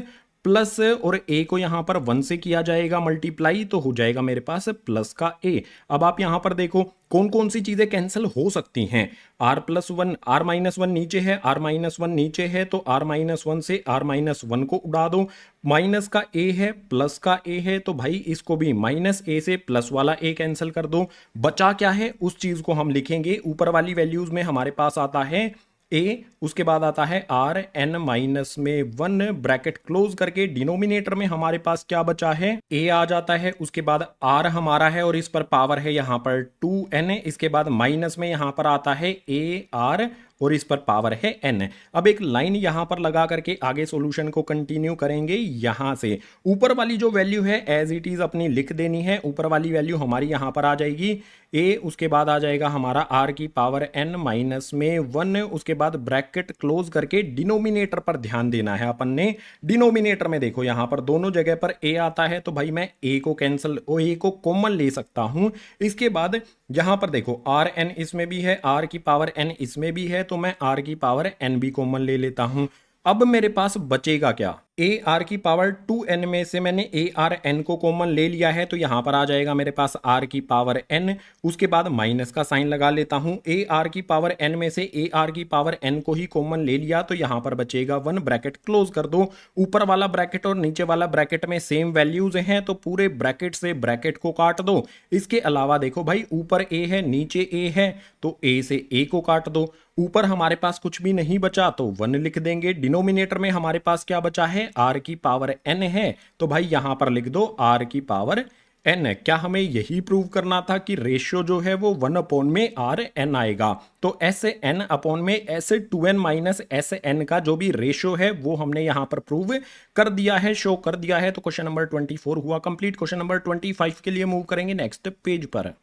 S1: प्लस, और a को यहां पर 1 से किया जाएगा मल्टीप्लाई तो हो जाएगा मेरे पास प्लस का a। अब आप यहां पर देखो कौन कौन सी चीजें कैंसिल हो सकती हैं, r प्लस 1, r माइनस 1 नीचे है, r माइनस 1 नीचे है, तो r माइनस 1 से r माइनस 1 को उड़ा दो, माइनस का a है, प्लस का a है, तो भाई इसको भी माइनस a से प्लस वाला a कैंसिल कर दो, बचा क्या है उस चीज को हम लिखेंगे। ऊपर वाली वैल्यूज में हमारे पास आता है a, उसके बाद आता है r n माइनस में 1 ब्रैकेट क्लोज करके, डिनोमिनेटर में हमारे पास क्या बचा है, a आ जाता है, उसके बाद r हमारा है और इस पर पावर है यहां पर 2n, इसके बाद माइनस में यहां पर आता है a r और इस पर पावर है n। अब एक लाइन यहां पर लगा करके आगे सॉल्यूशन को कंटिन्यू करेंगे। यहां से ऊपर वाली जो वैल्यू है एज इट इज अपनी लिख देनी है, ऊपर वाली वैल्यू हमारी यहां पर आ जाएगी a, उसके बाद आ जाएगा हमारा r की पावर n माइनस में 1, उसके बाद ब्रैकेट क्लोज करके डिनोमिनेटर पर ध्यान देना है अपन ने। डिनोमिनेटर में देखो यहां पर दोनों जगह पर a आता है, तो भाई मैं a को कैंसिल, a को कॉमन ले सकता हूं। इसके बाद यहां पर देखो r n इसमें भी है, r की पावर n इसमें भी है, तो मैं r की पावर n भी कॉमन ले लेता हूं। अब मेरे पास बचेगा क्या, a r की पावर 2n में से मैंने a r n को कॉमन ले लिया है, तो यहां पर आ जाएगा मेरे पास r की पावर n, उसके बाद माइनस का साइन लगा लेता हूं, a r की पावर n में से a r की पावर n को ही कॉमन ले लिया, तो यहां पर बचेगा 1, ब्रैकेट क्लोज कर दो। ऊपर वाला ब्रैकेट और नीचे वाला ब्रैकेट में सेम वैल्यूज हैं, तो पूरे ब्रैकेट से ब्रैकेट को काट दो। इसके अलावा देखो भाई ऊपर a है नीचे a है, तो a से a को काट दो, ऊपर हमारे पास कुछ भी नहीं बचा तो 1 लिख देंगे। डिनोमिनेटर में हमारे पास क्या बचा है, r की पावर n है, तो भाई यहां पर लिख दो r की पावर n। क्या हमें यही प्रूव करना था कि रेशियो जो है वो 1 अपॉन में r n आएगा, तो एस n अपॉन में S 2n minus S n का जो भी रेशियो है वो हमने यहां पर प्रूव कर दिया है, शो कर दिया है। तो क्वेश्चन नंबर 24 हुआ कंप्लीट। क्वेश्चन नंबर 25 के लिए मूव करेंगे नेक्स्ट पेज पर।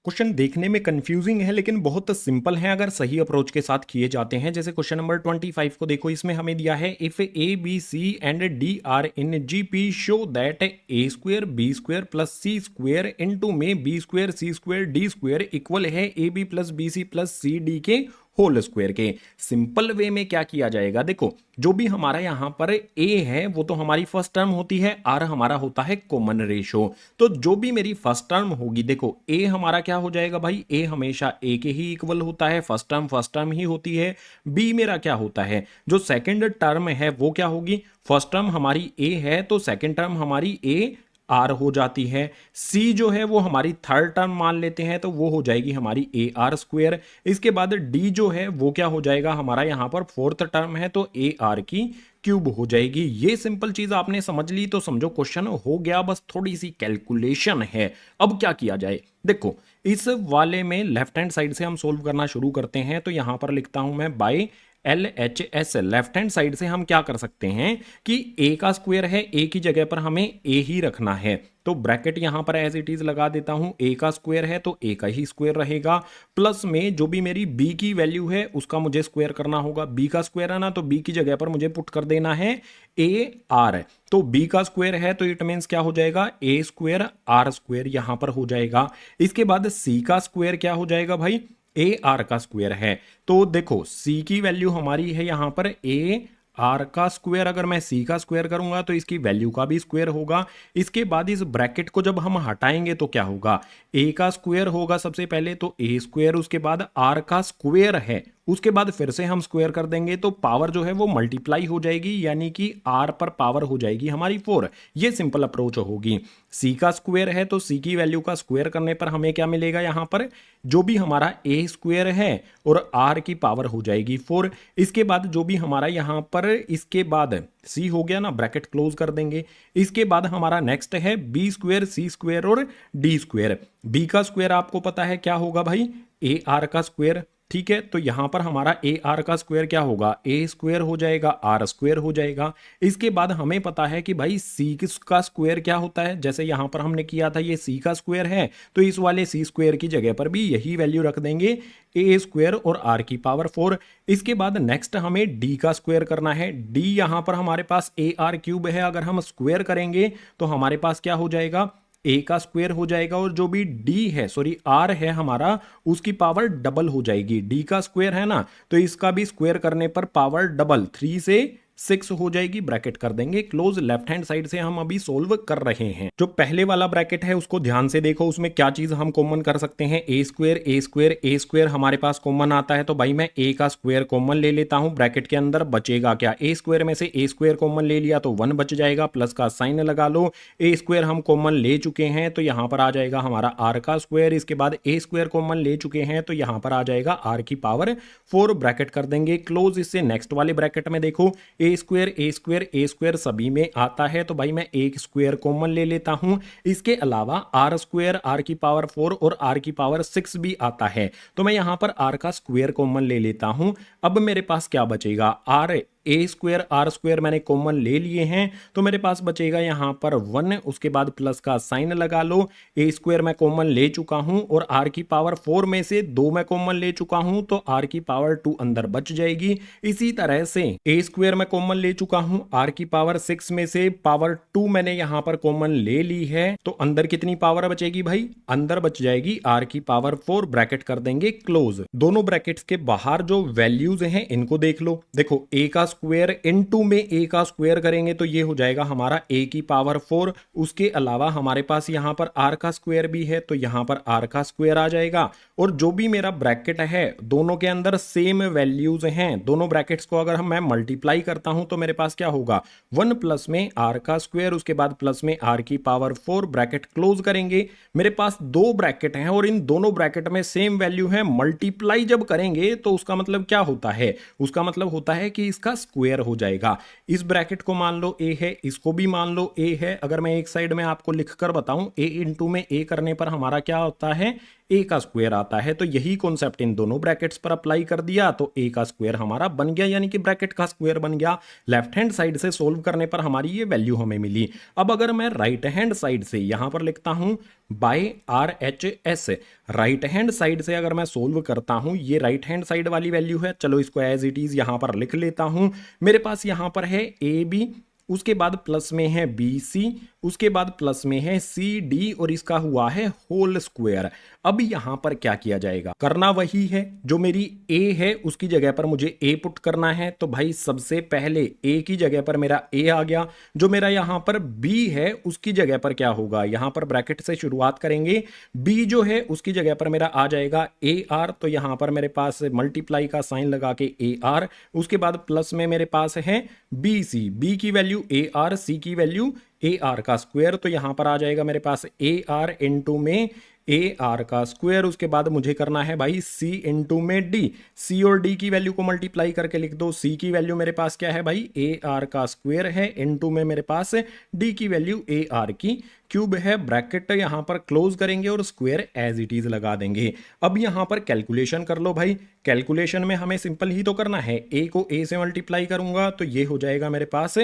S1: क्वेश्चन देखने में कंफ्यूजिंग है लेकिन बहुत सिंपल है अगर सही अप्रोच के साथ किए जाते हैं। जैसे क्वेश्चन नंबर 25 को देखो, इसमें हमें दिया है if A B C and D are in GP show that A square B square plus C square into में B square C square D square equal है A B plus B C plus C D के whole square के। Simple way में क्या किया जाएगा, देखो जो भी हमारा यहां पर a है वो तो हमारी फर्स्ट टर्म होती है, r हमारा होता है कॉमन रेशो। तो जो भी मेरी फर्स्ट टर्म होगी, देखो a हमारा क्या हो जाएगा भाई, a हमेशा a के ही इक्वल होता है, फर्स्ट टर्म ही होती है। b मेरा क्या होता है, जो सेकंड टर्म है वो क्या होगी, फर्स्ट टर्म हमारी a है तो सेकंड टर्म हमारी a आर हो जाती है। सी जो है वो हमारी थर्ड टर्म मान लेते हैं तो वो हो जाएगी हमारी ए आर स्क्वेयर। इसके बाद डी जो है वो क्या हो जाएगा, हमारा यहां पर फोर्थ टर्म है तो ए आर की क्यूब हो जाएगी। ये सिंपल चीज आपने समझ ली तो समझो क्वेश्चन हो गया, बस थोड़ी सी कैलकुलेशन है। अब क्या किया जाए, देखो इस वाले में लेफ्ट हैंड साइड से हम सोल्व करना शुरू करते हैं। तो यहां पर लिखता हूं मैं by LHS। Left hand side से हम क्या कर सकते हैं कि a का स्क्वायर है, a की जगह पर हमें a ही रखना है, तो ब्रैकेट यहां पर एज इट इज लगा देता हूं। a का स्क्वायर है तो a का ही स्क्वायर रहेगा, प्लस में जो भी मेरी b की वैल्यू है उसका मुझे स्क्वायर करना होगा। b का स्क्वायर है ना, तो b की जगह पर मुझे पुट कर देना है AR। तो b का स्क्वायर है तो इट मीन्स क्या हो जाएगा, a स्क्वायर R स्क्वायर यहां पर हो जाएगा। इसके बाद c का स्क्वायर क्या हो जाएगा भाई, ए आर का स्क्वायर है। तो देखो सी की वैल्यू हमारी है यहां पर ए आर का स्क्वायर, अगर मैं सी का स्क्वायर करूंगा तो इसकी वैल्यू का भी स्क्वायर होगा। इसके बाद इस ब्रैकेट को जब हम हटाएंगे तो क्या होगा, ए का स्क्वायर होगा सबसे पहले तो ए स्क्वायर, उसके बाद आर का स्क्वायर है, उसके बाद फिर से हम स्क्वायर कर देंगे तो पावर जो है वो मल्टीप्लाई हो जाएगी, यानी कि आर पर पावर हो जाएगी हमारी 4। ये सिंपल अप्रोच होगी। सी का स्क्वायर है तो सी की वैल्यू का स्क्वायर करने पर हमें क्या मिलेगा, यहां पर जो भी हमारा ए स्क्वायर है और आर की पावर हो जाएगी 4। इसके बाद जो भी हमारा यहां पर, इसके बाद सी हो गया ना, ब्रैकेट क्लोज कर देंगे। इसके बाद हमारा नेक्स्ट है बी स्क्वायर, सी स्क्वायर और डी स्क्वायर। बी का स्क्वायर आपको पता है क्या होगा भाई, ए आर का स्क्वायर, ठीक है। तो यहां पर हमारा ए आर का स्क्वायर क्या होगा, ए स्क्वायर हो जाएगा, आर स्क्वायर हो जाएगा। इसके बाद हमें पता है कि भाई सी का स्क्वायर क्या होता है, जैसे यहां पर हमने किया था ये सी का स्क्वायर है तो इस वाले सी स्क्वायर की जगह पर भी यही वैल्यू रख देंगे, ए स्क्वायर और आर की पावर 4। इसके बाद नेक्स्ट हमें डी का स्क्वायर करना है। डी यहां पर हमारे पास ए आर क्यूब है, अगर हम स्क्वायर करेंगे तो हमारे पास क्या हो जाएगा, ए का स्क्वायर हो जाएगा और जो भी डी है, सॉरी आर है हमारा, उसकी पावर डबल हो जाएगी। डी का स्क्वायर है ना, तो इसका भी स्क्वायर करने पर पावर डबल 3 से 6 हो जाएगी, ब्रैकेट कर देंगे क्लोज। लेफ्ट हैंड साइड से हम अभी सोल्व कर रहे हैं। जो पहले वाला ब्रैकेट है उसको ध्यान से देखो, उसमें क्या चीज हम कॉमन कर सकते हैं, ए स्क्वायर ए स्क्वायर ए स्क्वायर हमारे पास कॉमन आता है, तो भाई मैं ए का स्क्वायर कॉमन ले लेता हूं। ब्रैकेट के अंदर बचेगा क्या, ए स्क्वायर में से ए स्क्वायर कॉमन ले लिया तो 1 बच जाएगा, प्लस का साइन लगा लो। ए स्क्वायर हम कॉमन ले चुके हैं तो यहां पर आ जाएगा हमारा आर का स्क्वायर। इसके बाद ए स्क्वायर कॉमन ले चुके हैं तो यहां पर आ जाएगा आर की पावर 4, ब्रैकेट कर देंगे क्लोज। इससे नेक्स्ट वाले ब्रैकेट में देखो ए स्क्वायर सभी में आता है तो भाई मैं एक स्क्वायर कॉमन ले लेता हूं। इसके अलावा आर स्क्वायर, आर की पावर 4 और आर की पावर 6 भी आता है, तो मैं यहां पर आर का स्क्वायर कॉमन ले लेता हूं। अब मेरे पास क्या बचेगा, R A square R square मैंने कॉमन ले लिए हैं तो मेरे पास बचेगा यहां पर 1, उसके बाद प्लस का साइन लगा लो। ए स्क्वायर मैं कॉमन ले चुका हूं और आर की पावर 4 में से 2 मैं कॉमन ले चुका हूं तो आर की पावर 2 अंदर बच जाएगी। इसी तरह से ए स्क्वायर मैं कॉमन ले चुका हूं, आर की पावर 6 में से पावर 2 मैंने यहां पर कॉमन ले ली है, तो अंदर कितनी पावर बचेगी भाई, अंदर बच जाएगी आर की पावर 4, ब्रैकेट कर देंगे क्लोज। दोनों ब्रैकेट्स के बाहर जो वैल्यूज हैं इनको देख लो। देखो ए का स्क्वायर इनटू में ए का स्क्वायर करेंगे तो ये हो जाएगा हमारा ए की पावर 4। उसके अलावा हमारे पास यहां पर आर का स्क्वायर भी है तो यहां पर आर का स्क्वायर आ जाएगा। और जो भी मेरा ब्रैकेट है दोनों के अंदर सेम वैल्यूज हैं, दोनों ब्रैकेट्स को अगर मैं मल्टीप्लाई करता हूं तो मेरे पास क्या होगा, 1 प्लस में आर का स्क्वायर, उसके बाद प्लस में आर की पावर 4, ब्रैकेट क्लोज करेंगे। मेरे पास 2 ब्रैकेट हैं और इन दोनों ब्रैकेट में सेम वैल्यू है, मल्टीप्लाई जब करेंगे तो उसका मतलब क्या होता है, उसका मतलब होता है कि इसका स्क्वायर हो जाएगा। इस ब्रैकेट को मान लो ए है, इसको भी मान लो ए है। अगर मैं एक साइड में आपको लिखकर बताऊं, ए इंटू में ए करने पर हमारा क्या होता है, ए का स्क्वायर आता है। तो यही कॉन्सेप्ट इन दोनों ब्रैकेट्स पर अप्लाई कर दिया तो ए का स्क्वायर हमारा बन गया, यानी कि ब्रैकेट का स्क्वायर बन गया। लेफ्ट हैंड साइड से सोल्व करने पर हमारी ये वैल्यू हमें मिली। अब अगर मैं राइट हैंड साइड से यहां पर लिखता हूं by R H S, right hand side से अगर मैं सोल्व करता हूं, ये राइट हैंड साइड वाली वैल्यू है, चलो इसको एज इट इज यहां पर लिख लेता हूं। मेरे पास यहां पर है ए बी उसके बाद प्लस में है बी सी, उसके बाद प्लस में है सी डी और इसका हुआ है होल स्क्वायर। अब यहां पर क्या किया जाएगा, करना वही है, जो मेरी ए है उसकी जगह पर मुझे ए पुट करना है। तो भाई सबसे पहले ए की जगह पर मेरा ए आ गया, जो मेरा यहां पर बी है उसकी जगह पर क्या होगा, यहां पर ब्रैकेट से शुरुआत करेंगे, बी जो है उसकी जगह पर मेरा आ जाएगा ए आर। तो यहां पर मेरे पास मल्टीप्लाई का साइन लगा के ए आर, उसके बाद प्लस में मेरे पास है बी सी, बी की वैल्यू ए आर, सी की वैल्यू ए आर का स्क्वायर। तो यहां पर आ जाएगा मेरे पास ए आर इंटू में ए आर का स्क्वायर। उसके बाद मुझे करना है भाई सी इंटू में डी, सी और डी की वैल्यू को मल्टीप्लाई करके लिख दो। सी की वैल्यू मेरे पास क्या है भाई, ए आर का स्क्वायर है, इंटू में मेरे पास डी की वैल्यू ए आर की क्यूब है। ब्रैकेट यहां पर क्लोज करेंगे और स्क्वायर एज इट इज लगा देंगे। अब यहां पर कैलकुलेशन कर लो भाई, कैलकुलेशन में हमें सिंपल ही तो करना है, ए को ए से मल्टीप्लाई करूंगा तो ये हो जाएगा मेरे पास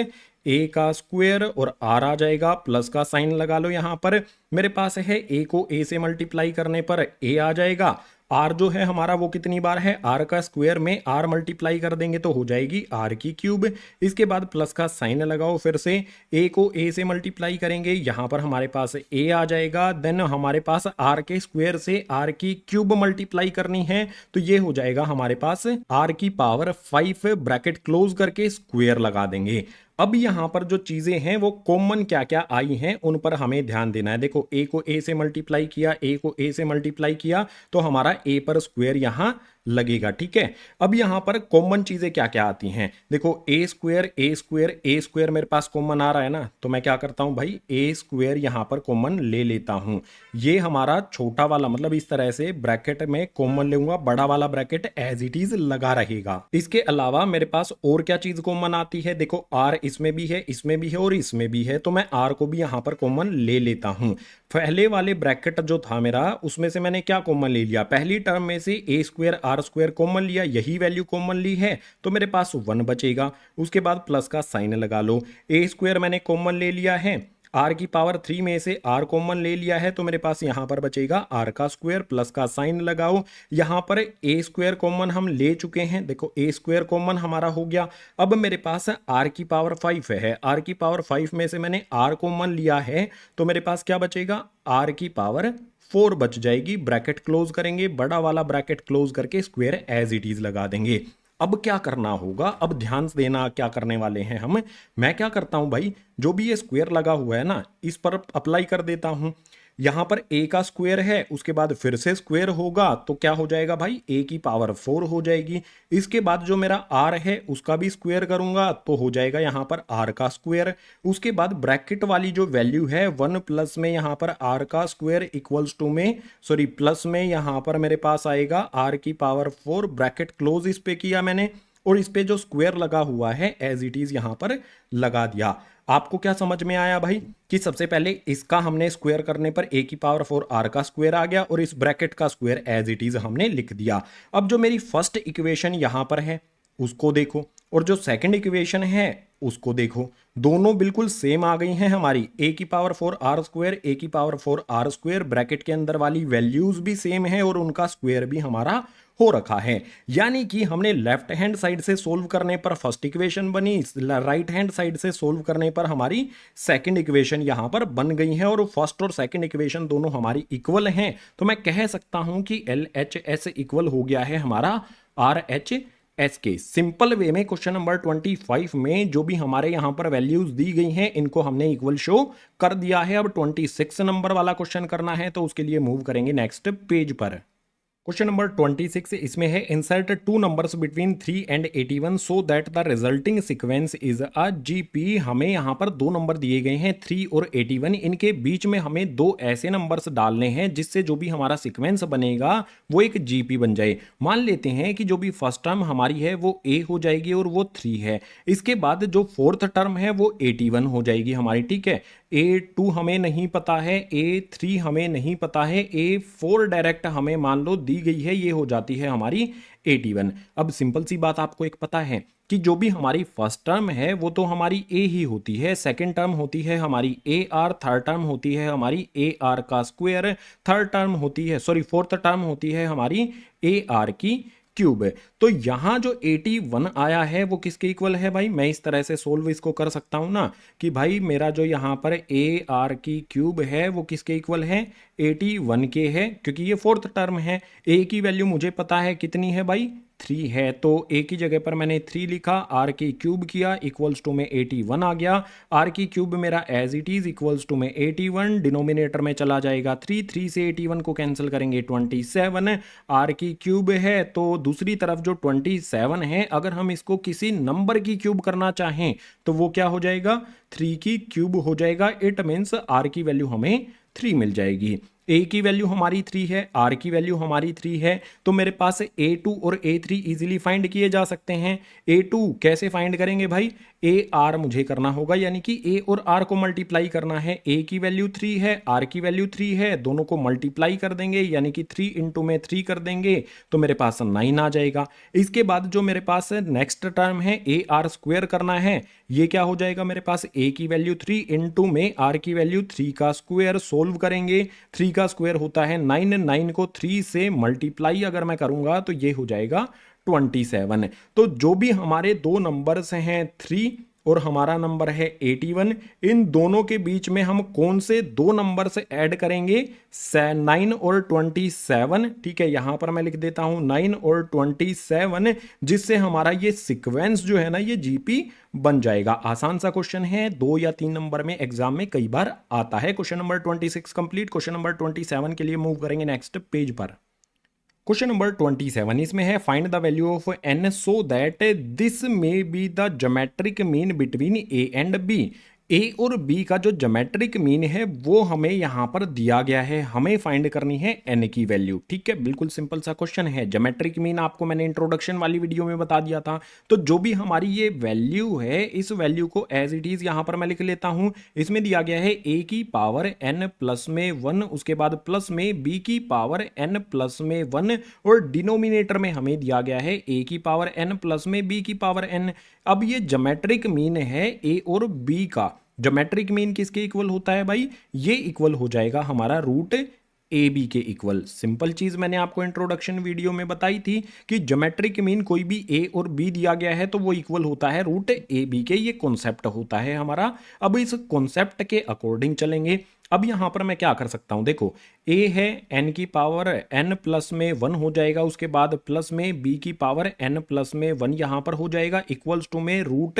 S1: ए का स्क्वायर और आर आ जाएगा, प्लस का साइन लगा लो। यहां पर मेरे पास है ए को ए से मल्टीप्लाई करने पर ए आ जाएगा, आर जो है हमारा वो कितनी बार है, आर का स्क्वायर में आर मल्टीप्लाई कर देंगे तो हो जाएगी आर की क्यूब। इसके बाद प्लस का साइन लगाओ, फिर से ए को ए से मल्टीप्लाई करेंगे, यहां पर हमारे पास ए आ जाएगा। देन हमारे पास आर के स्क्वायर से आर की क्यूब मल्टीप्लाई करनी है तो ये हो जाएगा हमारे पास आर की पावर 5, ब्रैकेट क्लोज करके स्क्वायर लगा देंगे। अब यहां पर जो चीजें हैं वो कॉमन क्या क्या आई हैं उन पर हमें ध्यान देना है। देखो ए को ए से मल्टीप्लाई किया, ए को ए से मल्टीप्लाई किया तो हमारा ए पर स्क्वायर यहां लगेगा, ठीक है। अब यहां पर कॉमन चीजें क्या क्या आती हैं, देखो ए स्क्वायर ए स्क्वायर ए स्क्वायर मेरे पास कॉमन आ रहा है ना, तो मैं क्या करता हूं भाई, ए स्क्वायर यहां पर कॉमन ले लेता हूं। ये हमारा छोटा वाला मतलब इस तरह से ब्रैकेट में कॉमन लूंगा, बड़ा वाला ब्रैकेट एज इट इज लगा रहेगा। इसके अलावा मेरे पास और क्या चीज कॉमन आती है, देखो आर इसमें भी है, इसमें भी है और इसमें भी है, तो मैं आर को भी यहां पर कॉमन ले लेता हूं। पहले वाले ब्रैकेट जो था मेरा उसमें से मैंने क्या कॉमन ले लिया, पहली टर्म में से ए स्क्वायर आर स्क्वायर कॉमन लिया, यही वैल्यू कॉमन ली है तो मेरे पास 1 बचेगा। उसके बाद प्लस का साइन लगा लो, ए स्क्वायर मैंने कॉमन ले लिया है, आर की पावर 3 में से आर कॉमन ले लिया है तो मेरे पास यहां पर बचेगा आर का स्क्वायर, प्लस का साइन लगाओ। यहां पर ए स्क्वायर कॉमन हम ले चुके हैं, देखो ए स्क्वायर कॉमन हमारा हो गया। अब मेरे पास आर की पावर 5 है, आर की पावर 5 में से मैंने आर कॉमन लिया है तो मेरे पास क्या बचेगा, आर की पावर 4 बच जाएगी। ब्रैकेट क्लोज करेंगे, बड़ा वाला ब्रैकेट क्लोज करके स्क्वायर एज इट इज लगा देंगे। अब क्या करना होगा, अब ध्यान से देना क्या करने वाले हैं हम। मैं क्या करता हूं भाई, जो भी ये स्क्वायर लगा हुआ है ना इस पर अप्लाई कर देता हूं। यहां पर ए का स्क्वायर है, उसके बाद फिर से स्क्वायर होगा तो क्या हो जाएगा भाई, ए की पावर 4 हो जाएगी। इसके बाद जो मेरा आर है उसका भी स्क्वायर करूंगा तो हो जाएगा यहां पर आर का स्क्वायर। उसके बाद ब्रैकेट वाली जो वैल्यू है 1 प्लस में यहां पर आर का स्क्वायर इक्वल्स टू में सॉरी प्लस में यहां पर मेरे पास आएगा आर की पावर 4, ब्रैकेट क्लोज इस पे किया मैंने और इस पे जो स्क्वायर लगा हुआ है एज इट इज यहां पर लगा दिया। आपको क्या समझ में आया भाई कि सबसे पहले इसका हमने स्क्वायर करने पर ए की पावर 4 आर का स्क्वायर आ गया और इस ब्रैकेट का स्क्वायर एज इट इज हमने लिख दिया। अब जो मेरी फर्स्ट इक्वेशन यहां पर है उसको देखो और जो सेकंड इक्वेशन है उसको देखो, दोनों बिल्कुल सेम आ गई हैं हमारी। ए की पावर 4 आर स्क्वायर, ए की पावर 4 आर स्क्वायर, ब्रैकेट के अंदर वाली वैल्यूज भी सेम है और उनका स्क्वायर भी हमारा हो रखा है। यानी कि हमने लेफ्ट हैंड साइड से सोल्व करने पर फर्स्ट इक्वेशन बनी, राइट हैंड साइड से सोल्व करने पर हमारी सेकंड इक्वेशन यहां पर बन गई है और फर्स्ट और सेकंड इक्वेशन दोनों हमारी इक्वल हैं। तो मैं कह सकता हूं कि एल एच एस इक्वल हो गया है हमारा आर एच एस के। सिंपल वे में क्वेश्चन नंबर 25 में जो भी हमारे यहां पर वैल्यूज दी गई हैं इनको हमने इक्वल शो कर दिया है। अब 26 नंबर वाला क्वेश्चन करना है तो उसके लिए मूव करेंगे नेक्स्ट पेज पर। क्वेश्चन नंबर 26 इसमें है, insert 2 numbers between 3 and 81 so that the resulting sequence is a GP. हमें यहां पर 2 नंबर दिए गए हैं 3 और 81, इनके बीच में हमें 2 ऐसे नंबर्स डालने हैं जिससे जो भी हमारा सीक्वेंस बनेगा वो एक जीपी बन जाए। मान लेते हैं कि जो भी फर्स्ट टर्म हमारी है वो ए हो जाएगी और वो 3 है, इसके बाद जो फोर्थ टर्म है वो 81 हो जाएगी हमारी, ठीक है। A2 हमें नहीं पता है, A3 हमें नहीं पता है, A4 डायरेक्ट हमें मान लो दी गई है, ये हो जाती है हमारी 81। अब सिंपल सी बात आपको एक पता है कि जो भी हमारी फर्स्ट टर्म है वो तो हमारी ए ही होती है, सेकंड टर्म होती है हमारी ए आर, थर्ड टर्म होती है हमारी ए आर का स्क्वायर, थर्ड टर्म होती है फोर्थ टर्म होती है हमारी ए आर की क्यूब। तो यहाँ जो 81 आया है वो किसके इक्वल है भाई, मैं इस तरह से सोल्व इसको कर सकता हूँ ना कि भाई मेरा जो यहाँ पर ए आर की क्यूब है वो किसके इक्वल है, 81 के है, क्योंकि ये फोर्थ टर्म है। ए की वैल्यू मुझे पता है कितनी है भाई, 3 है, तो ए की जगह पर मैंने 3 लिखा, आर की क्यूब किया इक्वल्स टू में 81 आ गया। आर की क्यूब मेरा as it is equals to में 81, डिनोमिनेटर में चला जाएगा 3, 3 से 81 को कैंसिल करेंगे 27। आर की क्यूब है तो दूसरी तरफ जो 27 है अगर हम इसको किसी नंबर की क्यूब करना चाहें तो वो क्या हो जाएगा, 3 की क्यूब हो जाएगा। इट मीन्स आर की वैल्यू हमें 3 मिल जाएगी। ए की वैल्यू हमारी 3 है, आर की वैल्यू हमारी 3 है, तो मेरे पास A2 और A3 इजीली फाइंड किए जा सकते हैं। A2 कैसे फाइंड करेंगे भाई, ए आर मुझे करना होगा, यानी कि ए और आर को मल्टीप्लाई करना है। ए की वैल्यू 3 है, आर की वैल्यू 3 है, दोनों को मल्टीप्लाई कर देंगे यानी कि 3 इंटू में 3 कर देंगे तो मेरे पास 9 आ जाएगा। इसके बाद जो मेरे पास नेक्स्ट टर्म है ए आर स्क्वायर करना है, ये क्या हो जाएगा मेरे पास, ए की वैल्यू 3 इंटू में आर की वैल्यू 3 का स्क्वायर, सोल्व करेंगे 3 का स्क्वायर होता है 9, 9 को 3 से मल्टीप्लाई अगर मैं करूंगा तो ये हो जाएगा 27। तो जो भी हमारे दो नंबर्स हैं 3 और हमारा नंबर है 81, इन दोनों के बीच में हम कौन से दो नंबर से ऐड करेंगे, 9 और 27। ठीक है, यहां पर मैं लिख देता हूं 9 और 27, जिससे हमारा ये सीक्वेंस जो है ना ये जीपी बन जाएगा। आसान सा क्वेश्चन है, 2 या 3 नंबर में एग्जाम में कई बार आता है। Question number 26 complete. Question number 27 के लिए मूव करेंगे नेक्स्ट पेज पर। क्वेश्चन नंबर 27 इसमें है, find the value of n so that this may be the geometric mean between a and b। ए और बी का जो ज्योमेट्रिक मीन है वो हमें यहां पर दिया गया है, हमें फाइंड करनी है n की वैल्यू। ठीक है, बिल्कुल सिंपल सा क्वेश्चन है। ज्योमेट्रिक मीन आपको मैंने इंट्रोडक्शन वाली वीडियो में बता दिया था। तो जो भी हमारी ये वैल्यू है इस वैल्यू को एज इट इज यहां पर मैं लिख लेता हूं। इसमें दिया गया है a की पावर n प्लस में 1, उसके बाद प्लस में b की पावर n प्लस में 1, और डिनोमिनेटर में हमें दिया गया है a की पावर n प्लस में b की पावर n। अब ये ज्योमेट्रिक मीन है a और b का। ज्योमेट्रिक मीन किसके इक्वल होता है भाई, ये इक्वल हो जाएगा हमारा रूट ए बी के इक्वल। सिंपल चीज मैंने आपको इंट्रोडक्शन वीडियो में बताई थी कि ज्योमेट्रिक मीन कोई भी ए और बी दिया गया है तो वो इक्वल होता है रूट ए बी के। ये कॉन्सेप्ट होता है हमारा। अब इस कॉन्सेप्ट के अकॉर्डिंग चलेंगे। अब यहां पर मैं क्या कर सकता हूं, देखो a है n की पावर n प्लस में 1 हो जाएगा, उसके बाद प्लस में b की पावर n प्लस में 1 यहां पर हो जाएगा, इक्वल्स टू में रूट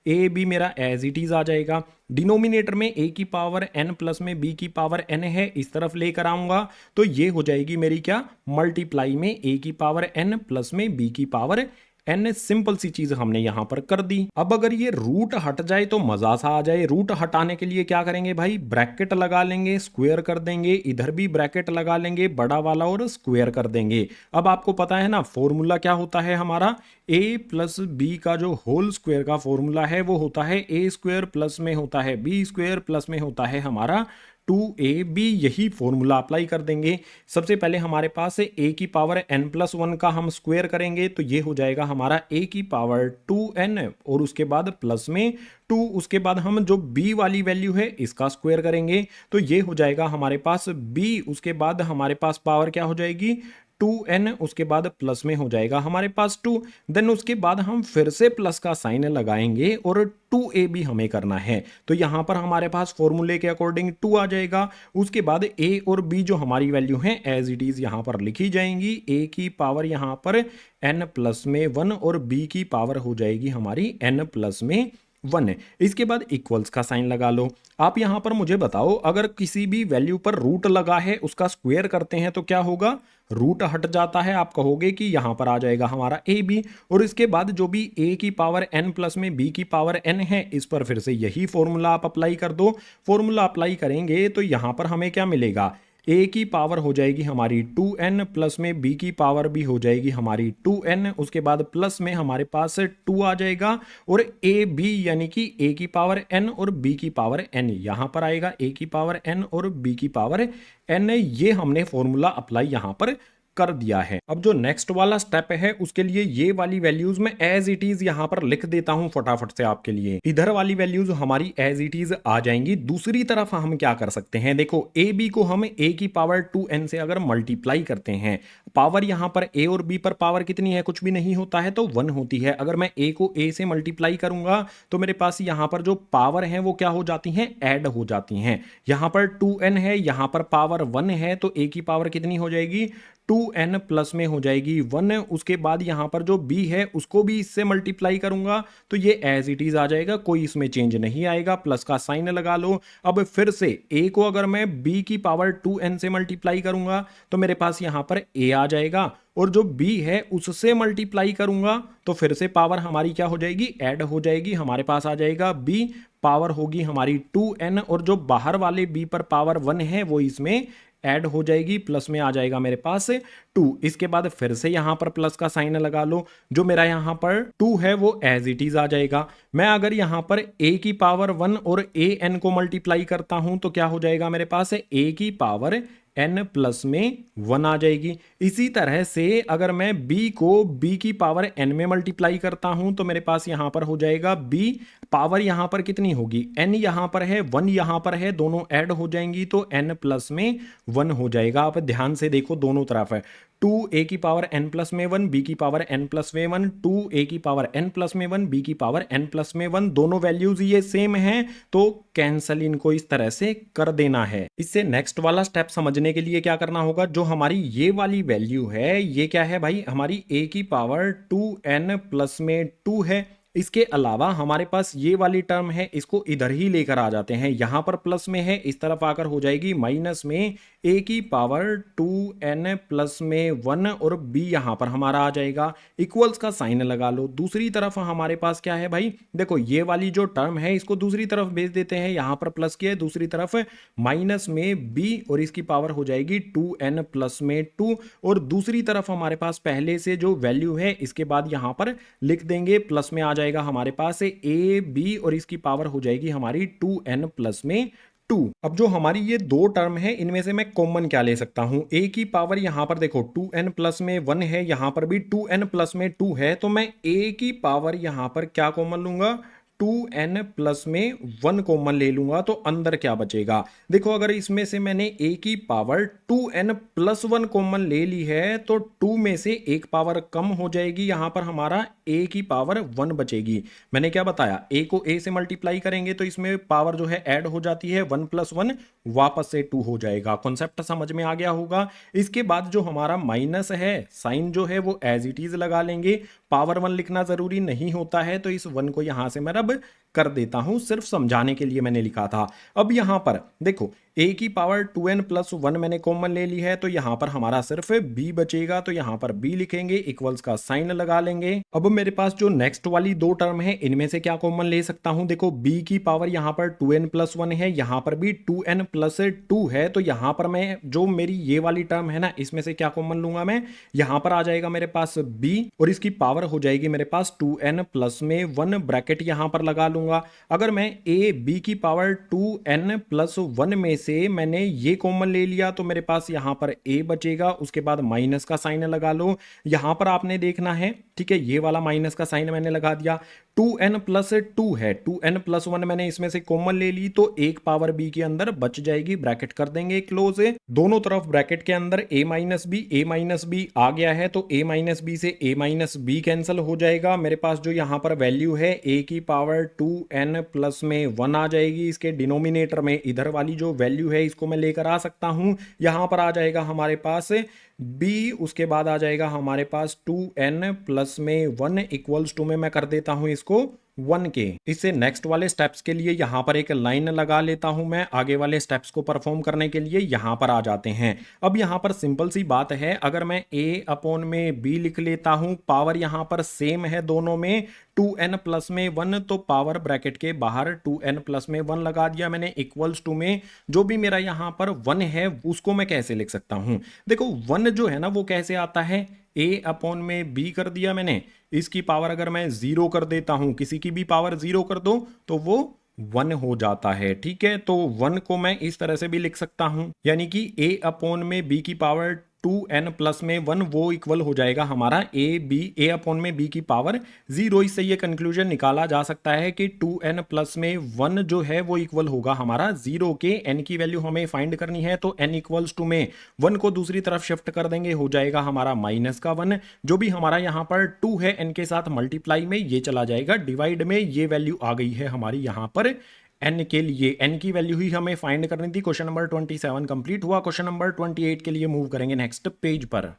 S1: ए बी मेरा एज इट इज आ जाएगा। डिनोमिनेटर में a की पावर n प्लस में b की पावर n है, इस तरफ लेकर आऊंगा तो ये हो जाएगी मेरी क्या, मल्टीप्लाई में a की पावर n प्लस में b की पावर n। सिंपल सी चीज हमने यहां पर कर दी। अब अगर ये रूट हट जाए तो मजा सा आ जाए। रूट हटाने के लिए क्या करेंगे भाई, ब्रैकेट लगा लेंगे, स्क्वायर कर देंगे, इधर भी ब्रैकेट लगा लेंगे बड़ा वाला और स्क्वायर कर देंगे। अब आपको पता है ना फॉर्मूला क्या होता है हमारा, a प्लस बी का जो होल स्क्वायर का फॉर्मूला है वो होता है a स्क्वायर प्लस में होता है b स्क्वायर प्लस में होता है हमारा 2ab। यही फॉर्मूला अप्लाई कर देंगे। सबसे पहले हमारे पास है a की पावर n प्लस 1 का हम स्क्वायर करेंगे तो ये हो जाएगा हमारा a की पावर 2n, और उसके बाद प्लस में 2, उसके बाद हम जो b वाली वैल्यू है इसका स्क्वायर करेंगे तो ये हो जाएगा हमारे पास b, उसके बाद हमारे पास पावर क्या हो जाएगी 2n, उसके बाद प्लस में हो जाएगा हमारे पास 2। देन उसके बाद हम फिर से प्लस का साइन लगाएंगे और 2ab हमें करना है तो यहां पर हमारे पास फॉर्मूले के अकॉर्डिंग 2 आ जाएगा। उसके बाद a और b जो हमारी वैल्यू है एज इट इज यहां पर लिखी जाएंगी। a की पावर यहां पर n प्लस में 1 और b की पावर हो जाएगी हमारी n प्लस में 1। इसके बाद इक्वल्स का साइन लगा लो। आप यहां पर मुझे बताओ, अगर किसी भी वैल्यू पर रूट लगा है उसका स्क्वायर करते हैं तो क्या होगा, रूट हट जाता है। आप कहोगे कि यहां पर आ जाएगा हमारा ए बी, और इसके बाद जो भी a की पावर n प्लस में b की पावर n है इस पर फिर से यही फॉर्मूला आप अप्लाई कर दो। फॉर्मूला अप्लाई करेंगे तो यहां पर हमें क्या मिलेगा, a की पावर हो जाएगी हमारी 2n प्लस में b की पावर भी हो जाएगी हमारी 2n, उसके बाद प्लस में हमारे पास 2 आ जाएगा, और a b यानी कि a की पावर n और b की पावर n यहां पर आएगा, a की पावर n और b की पावर n। ये हमने फॉर्मूला अप्लाई यहां पर कर दिया है। अब जो नेक्स्ट वाला स्टेप है उसके लिए ये वाली वैल्यूज मैं एज इट इज यहां पर लिख देता हूं फटाफट से आपके लिए। इधर वाली वैल्यूज हमारी एज इट इज आ जाएंगी। दूसरी तरफ हम क्या कर सकते हैं, देखो ए बी को हम ए की पावर 2n से अगर मल्टीप्लाई करते हैं, पावर यहां पर ए और बी पर पावर कितनी है, कुछ भी नहीं होता है तो 1 होती है। अगर मैं ए को ए से मल्टीप्लाई करूंगा तो मेरे पास यहां पर जो पावर है वो क्या हो जाती है, ऐड हो जाती हैं। यहां पर 2n है, यहां पर पावर 1 है, तो ए की पावर कितनी हो जाएगी, 2n प्लस में हो जाएगी 1। उसके बाद यहां पर जो b है उसको भी इससे मल्टीप्लाई करूंगा तो ये एज इट इज आ जाएगा, कोई इसमें चेंज नहीं आएगा, प्लस का साइन लगा लो। अब फिर से a को अगर मैं b की पावर 2n से मल्टीप्लाई करूंगा तो मेरे पास यहां पर a आ जाएगा, और जो b है उससे मल्टीप्लाई करूंगा तो फिर से पावर हमारी क्या हो जाएगी, ऐड हो जाएगी। हमारे पास आ जाएगा b, पावर होगी हमारी 2n, और जो बाहर वाले b पर पावर 1 है वो इसमें ऐड हो जाएगी, प्लस में आ जाएगा मेरे पास 2। इसके बाद फिर से यहां पर प्लस का साइन लगा लो, जो मेरा यहां पर 2 है वो एज इट इज आ जाएगा। मैं अगर यहां पर a की पावर 1 और a n को मल्टीप्लाई करता हूं तो क्या हो जाएगा मेरे पास, a की पावर n प्लस में 1 आ जाएगी। इसी तरह से अगर मैं b को b की पावर n में मल्टीप्लाई करता हूं तो मेरे पास यहां पर हो जाएगा b, पावर यहां पर कितनी होगी, n यहां पर है 1 यहां पर है, दोनों ऐड हो जाएंगी तो n प्लस में 1 हो जाएगा। आप ध्यान से देखो दोनों तरफ है, 2a की पावर n प्लस में 1, b की पावर n प्लस में 1, 2a की पावर n प्लस में 1, b की पावर n प्लस में 1, दोनों वैल्यूज ये सेम हैं तो कैंसल इनको इस तरह से कर देना है। इससे नेक्स्ट वाला स्टेप समझने के लिए क्या करना होगा, जो हमारी ये वाली वैल्यू है ये क्या है भाई, हमारी a की पावर 2n प्लस में 2 है। इसके अलावा हमारे पास ये वाली टर्म है, इसको इधर ही लेकर आ जाते हैं, यहां पर प्लस में है, इस तरफ आकर हो जाएगी माइनस में a की पावर 2n प्लस में 1, और b यहां पर हमारा आ जाएगा, इक्वल्स का साइन लगा लो। दूसरी तरफ हमारे पास क्या है भाई, देखो ये वाली जो टर्म है इसको दूसरी तरफ भेज देते हैं, यहां पर प्लस किया है, दूसरी तरफ माइनस में b, और इसकी पावर हो जाएगी 2n प्लस में 2, और दूसरी तरफ हमारे पास पहले से जो वैल्यू है इसके बाद यहां पर लिख देंगे, प्लस में आ जाएगा हमारे पास a b, और इसकी पावर हो जाएगी हमारी 2n प्लस में 2। अब जो हमारी ये दो टर्म है इनमें से मैं कॉमन क्या ले सकता हूं, a की पावर यहां पर देखो 2n प्लस में 1 है, यहां पर भी 2n प्लस में 2 है, तो मैं a की पावर यहां पर क्या कॉमन लूंगा, 2n प्लस में 1 कॉमन ले लूंगा, तो अंदर क्या बचेगा, देखो अगर इसमें से मैंने a की पावर 2n प्लस 1 कॉमन ले ली है तो 2 में से एक पावर कम हो जाएगी, यहां पर हमारा a की पावर 1 बचेगी। मैंने क्या बताया, a को a से मल्टीप्लाई करेंगे तो इसमें पावर जो है ऐड हो जाती है, 1 प्लस 1 वापस से 2 हो जाएगा। कॉन्सेप्ट समझ में आ गया होगा। इसके बाद जो हमारा माइनस है, साइन जो है वो एज इट इज लगा लेंगे, पावर 1 लिखना जरूरी नहीं होता है, तो इस 1 को यहां से मैं रब कर देता हूं, सिर्फ समझाने के लिए मैंने लिखा था। अब यहां पर देखो a की पावर 2n प्लस 1 मैंने कॉमन ले ली है, तो यहां पर हमारा सिर्फ b बचेगा, तो यहां पर b लिखेंगे, इक्वल्स का साइन लगा लेंगे। अब मेरे पास जो नेक्स्ट वाली दो टर्म है इनमें से क्या कॉमन ले सकता हूं, देखो b की पावर यहां पर 2n प्लस 1 है, यहां पर भी 2n प्लस 2 है, तो यहां पर मैं जो मेरी ये वाली टर्म है ना इसमें से क्या कॉमन लूंगा मैं, यहां पर आ जाएगा मेरे पास b, और इसकी पावर हो जाएगी मेरे पास 2n प्लस में 1, ब्रैकेट यहां पर लगा लूंगा। अगर मैं a b की पावर 2n प्लस 1 में से मैंने ये कॉमन ले लिया तो मेरे पास यहां पर a बचेगा, उसके बाद माइनस का साइन लगा लो, यहां पर आपने देखना है, ठीक है, ये वाला माइनस का साइन मैंने लगा दिया, 2n प्लस 2 है, 2n प्लस 1 मैंने इसमें से कॉमन ले ली तो एक पावर b के अंदर बच जाएगी, ब्रैकेट कर देंगे क्लोज, दोनों तरफ ब्रैकेट के अंदर a माइनस b आ गया है, तो a माइनस b से a माइनस b कैंसिल हो जाएगा। मेरे पास जो यहां पर वैल्यू है a की पावर 2n प्लस में 1 आ जाएगी, इसके डिनोमिनेटर में इधर वाली जो वैल्यू है इसको मैं लेकर आ सकता हूं, यहां पर आ जाएगा हमारे पास b, उसके बाद आ जाएगा हमारे पास 2n प्लस में 1 इक्वल्स टू में मैं कर देता हूं इसको 1 के। इससे नेक्स्ट वाले स्टेप्स के लिए यहां पर एक लाइन लगा लेता हूं मैं, आगे वाले स्टेप्स को परफॉर्म करने के लिए यहां पर आ जाते हैं। अब यहां पर सिंपल सी बात है, अगर मैं a अपॉन में b लिख लेता हूं, पावर यहां पर सेम है दोनों में, 2n प्लस में 1, तो पावर ब्रैकेट के बाहर 2n प्लस में 1 लगा दिया मैंने, इक्वल्स टू में जो भी मेरा यहां पर 1 है उसको मैं कैसे लिख सकता हूं, देखो 1 जो है ना वो कैसे आता है, a अपॉन में b कर दिया मैंने, इसकी पावर अगर मैं 0 कर देता हूं, किसी की भी पावर 0 कर दो तो वो 1 हो जाता है, ठीक है। तो 1 को मैं इस तरह से भी लिख सकता हूं, यानी कि a अपॉन में b की पावर 2n प्लस में 1 वो इक्वल हो जाएगा हमारा a अपॉन में b की पावर 0। इससे ये कंक्लूजन निकाला जा सकता है कि 2n प्लस में 1 जो है वो इक्वल होगा हमारा 0 के। n की वैल्यू हमें फाइंड करनी है तो n इक्वल्स टू में 1 को दूसरी तरफ शिफ्ट कर देंगे, हो जाएगा हमारा माइनस का 1। जो भी हमारा यहाँ पर 2 है n के साथ मल्टीप्लाई में ये चला जाएगा डिवाइड में, ये वैल्यू आ गई है हमारी यहाँ पर n के लिए। n की वैल्यू ही हमें फाइंड करनी थी। क्वेश्चन नंबर 27 कंप्लीट हुआ। क्वेश्चन नंबर 28 के लिए मूव करेंगे नेक्स्ट पेज पर।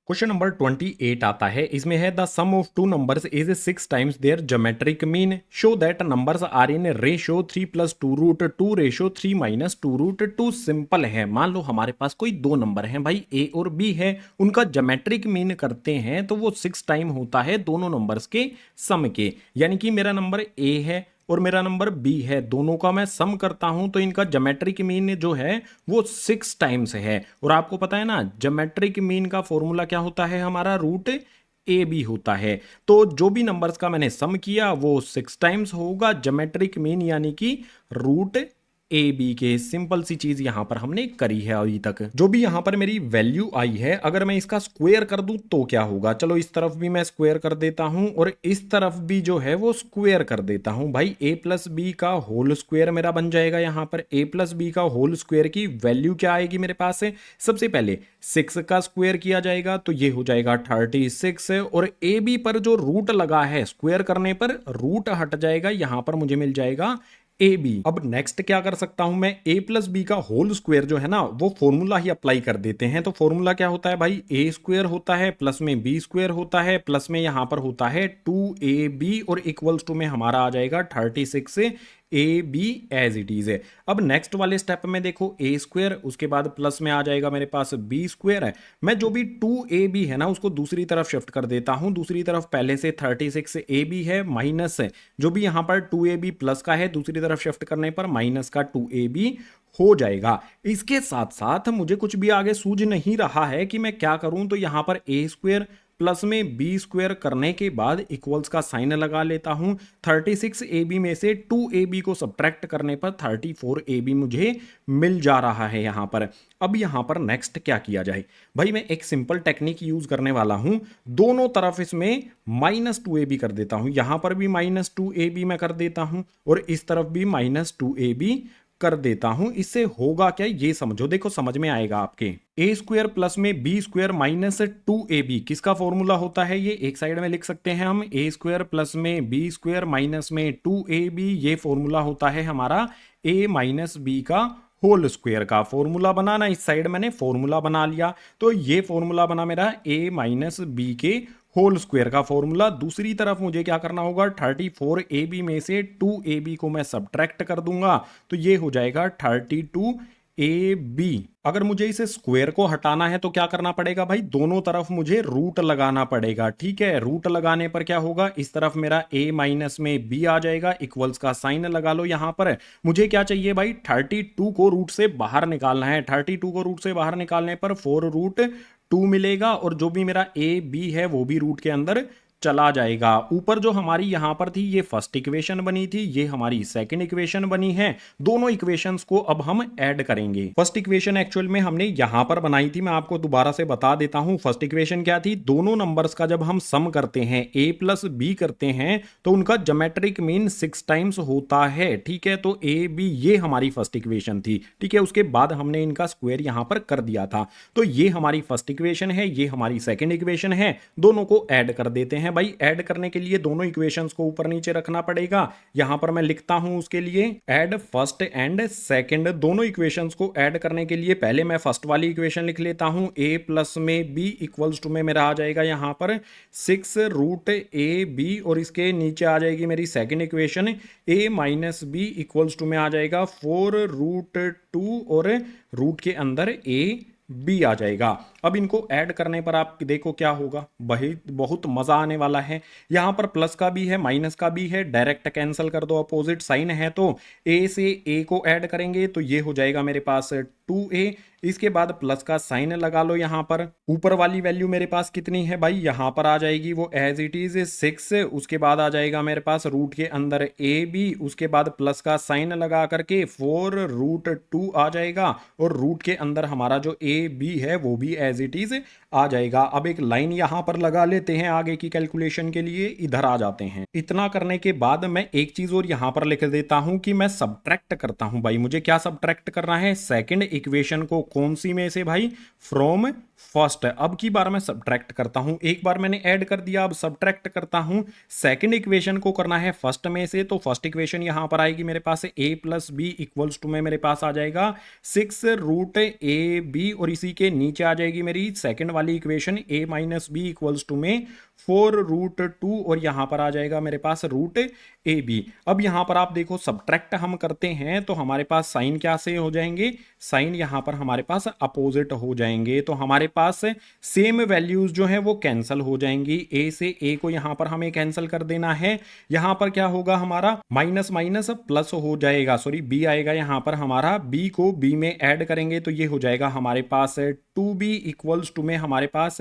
S1: क्वेश्चन नंबर 28 आता है, इसमें है the sum of two numbers is 6 times their geometric mean, show that numbers are in ratio 3 plus 2 root 2 ratio 3 minus 2 root 2। Simple है, मान लो हमारे पास कोई दो नंबर हैं भाई, ए और बी है, उनका ज्योमेट्रिक मीन करते हैं तो वो 6 टाइम होता है दोनों नंबर्स के सम के। यानी कि मेरा नंबर ए है और मेरा नंबर बी है, दोनों का मैं सम करता हूं तो इनका ज्योमेट्रिक मीन जो है वो 6 टाइम्स है। और आपको पता है ना ज्योमेट्रिक मीन का फॉर्मूला क्या होता है हमारा, रूट ए बी होता है। तो जो भी नंबर्स का मैंने सम किया वो 6 टाइम्स होगा ज्योमेट्रिक मीन, यानी कि रूट ए बी के। सिंपल सी चीज यहां पर हमने करी है अभी तक। जो भी यहां पर मेरी वैल्यू आई है, अगर मैं इसका स्क्वायर कर दूं तो क्या होगा, चलो इस तरफ भी मैं स्क्वायर कर देता हूं और इस तरफ भी जो है वो स्क्वायर कर देता हूं। भाई ए प्लस बी का होल स्क्वायर मेरा बन जाएगा। यहां पर ए प्लस बी का होल स्क्वायर की वैल्यू क्या आएगी मेरे पास है, सबसे पहले 6 का स्क्वायर किया जाएगा तो ये हो जाएगा 36 और ए बी पर जो रूट लगा है स्क्वायर करने पर रूट हट जाएगा, यहां पर मुझे मिल जाएगा ए बी। अब नेक्स्ट क्या कर सकता हूं मैं, ए प्लस बी का होल स्क्वायर जो है ना वो फॉर्मूला ही अप्लाई कर देते हैं। तो फॉर्मूला क्या होता है भाई, ए स्क्वायर होता है प्लस में बी स्क्वायर होता है प्लस में यहां पर होता है 2ab और इक्वल्स टू में हमारा आ जाएगा 36 A B as it is है। अब नेक्स्ट वाले स्टेप में देखो ए स्क्वायर, उसके बाद प्लस में आ जाएगा मेरे पास बी स्क्वायर है। मैं जो भी 2ab है ना उसको दूसरी तरफ शिफ्ट कर देता हूं। दूसरी तरफ पहले से 36ab है माइनस है, जो भी यहां पर 2ab प्लस का है दूसरी तरफ शिफ्ट करने पर माइनस का 2ab हो जाएगा। इसके साथ साथ मुझे कुछ भी आगे सूझ नहीं रहा है कि मैं क्या करूं, तो यहां पर ए स्क्वायर प्लस में बी स्क्वायर करने के बाद इक्वल्स का साइन लगा लेता हूं। 36ab में से 2ab को सब्ट्रैक्ट करने पर 34ab मुझे मिल जा रहा है यहां पर। अब यहां पर नेक्स्ट क्या किया जाए भाई, मैं एक सिंपल टेक्निक यूज करने वाला हूं। दोनों तरफ इसमें -2ab कर देता हूं, यहां पर भी -2ab मैं कर देता हूं और इस तरफ भी -2ab कर देता हूं। इससे होगा क्या ये समझो, देखो समझ में आएगा आपके। ए स्क्वायर प्लस में बी स्क्वायर माइनस 2ab किसका फॉर्मूला होता है, ये एक साइड में लिख सकते हैं हम। ए स्क्वायर प्लस में बी स्क्वायर माइनस में 2ab, ये फॉर्मूला होता है हमारा ए माइनस बी का होल स्क्वायर का। फॉर्मूला बनाना, इस साइड मैंने फॉर्मूला बना लिया, तो ये फॉर्मूला बना मेरा ए माइनस बी के होल स्क्वायर का फॉर्मूला। दूसरी तरफ मुझे क्या करना होगा, 34ab में से 2ab को मैं सब्ट्रैक्ट कर दूंगा तो ये हो जाएगा 32ab। अगर मुझे इसे स्क्वायर को हटाना है तो क्या करना पड़ेगा भाई, दोनों तरफ मुझे रूट लगाना पड़ेगा। ठीक है, रूट लगाने पर क्या होगा, इस तरफ मेरा a माइनस में b आ जाएगा, इक्वल्स का साइन लगा लो। यहां पर मुझे क्या चाहिए भाई, 32 को रूट से बाहर निकालना है। 32 को रूट से बाहर निकालने पर 4 रूट 2 मिलेगा और जो भी मेरा a b है वो भी रूट के अंदर चला जाएगा। ऊपर जो हमारी यहां पर थी ये फर्स्ट इक्वेशन बनी थी, ये हमारी सेकंड इक्वेशन बनी है। दोनों इक्वेशंस को अब हम ऐड करेंगे। फर्स्ट इक्वेशन एक्चुअल में हमने यहां पर बनाई थी, मैं आपको दोबारा से बता देता हूं। फर्स्ट इक्वेशन क्या थी, दोनों नंबर्स का जब हम सम करते हैं a प्लस बी करते हैं तो उनका ज्योमेट्रिक मीन 6 टाइम्स होता है। ठीक है, तो a b ये हमारी फर्स्ट इक्वेशन थी। ठीक है, उसके बाद हमने इनका स्क्वायर यहां पर कर दिया था, तो ये हमारी फर्स्ट इक्वेशन है, ये हमारी सेकेंड इक्वेशन है। दोनों को ऐड कर देते हैं भाई। ऐड करने के लिए दोनों इक्वेशंस को ऊपर नीचे रखना पड़ेगा। यहां पर मैं लिखता हूं उसके लिए ऐड फर्स्ट एंड सेकंड। दोनों इक्वेशंस को ऐड करने के लिए पहले मैं फर्स्ट वाली इक्वेशन लिख लेता हूं, a प्लस में b इक्वल्स टू में मेरा आ जाएगा यहां पर 6 रूट ए बी और इसके नीचे आ जाएगी मेरी second equation a minus B equals to में आ जाएगा 4 रूट 2 और रूट के अंदर a बी आ जाएगा। अब इनको ऐड करने पर आप देखो क्या होगा, बहुत मजा आने वाला है। यहां पर प्लस का भी है माइनस का भी है, डायरेक्ट कैंसिल कर दो, अपोजिट साइन है तो a से a को ऐड करेंगे तो ये हो जाएगा मेरे पास 2a। इसके बाद प्लस का साइन लगा लो। यहां पर ऊपर वाली वैल्यू मेरे पास कितनी है भाई, यहां पर आ जाएगी वो एज इट इज 6। उसके बाद आ जाएगा मेरे पास रूट के अंदर a b, उसके बाद प्लस का साइन लगा करके 4 रूट 2 आ जाएगा और रूट के अंदर हमारा जो a b है वो भी एज इट इज आ जाएगा। अब एक लाइन यहां पर लगा लेते हैं आगे की कैलकुलेशन के लिए, इधर आ जाते हैं। इतना करने के बाद मैं एक चीज और यहां पर लिख देता हूं कि मैं सब्ट्रैक्ट करता हूं। भाई मुझे क्या सब्ट्रैक्ट करना है, सेकंड इक्वेशन को, कौन सी में से भाई, फ्रॉम फर्स्ट। अब की बार मैं सब्ट्रैक्ट करता हूं, एक बार मैंने ऐड कर दिया, अब सब्ट्रैक्ट करता हूं। सेकंड इक्वेशन को करना है फर्स्ट में से, तो फर्स्ट इक्वेशन यहां पर आएगी मेरे पास a plus B equals to में मेरे पास आ जाएगा 6 रूट ए बी, और इसी के नीचे आ जाएगी मेरी सेकंड वाली equation a minus B equals to में 4 रूट 2, और यहां पर आ जाएगा मेरे पास रूट ए बी। अब यहां पर आप देखो सब्ट्रैक्ट हम करते हैं तो हमारे पास साइन क्या से हो जाएंगे, साइन यहां पर हमारे पास अपोजिट हो जाएंगे, तो हमारे पास सेम वैल्यूज जो है वो कैंसिल हो जाएंगी। a से a को यहां पर हमें कैंसिल कर देना है। यहां पर क्या होगा हमारा, माइनस माइनस प्लस हो जाएगा, सॉरी b आएगा यहां पर हमारा, b को b में ऐड करेंगे तो ये हो जाएगा हमारे पास 2b इक्वल्स टू में हमारे पास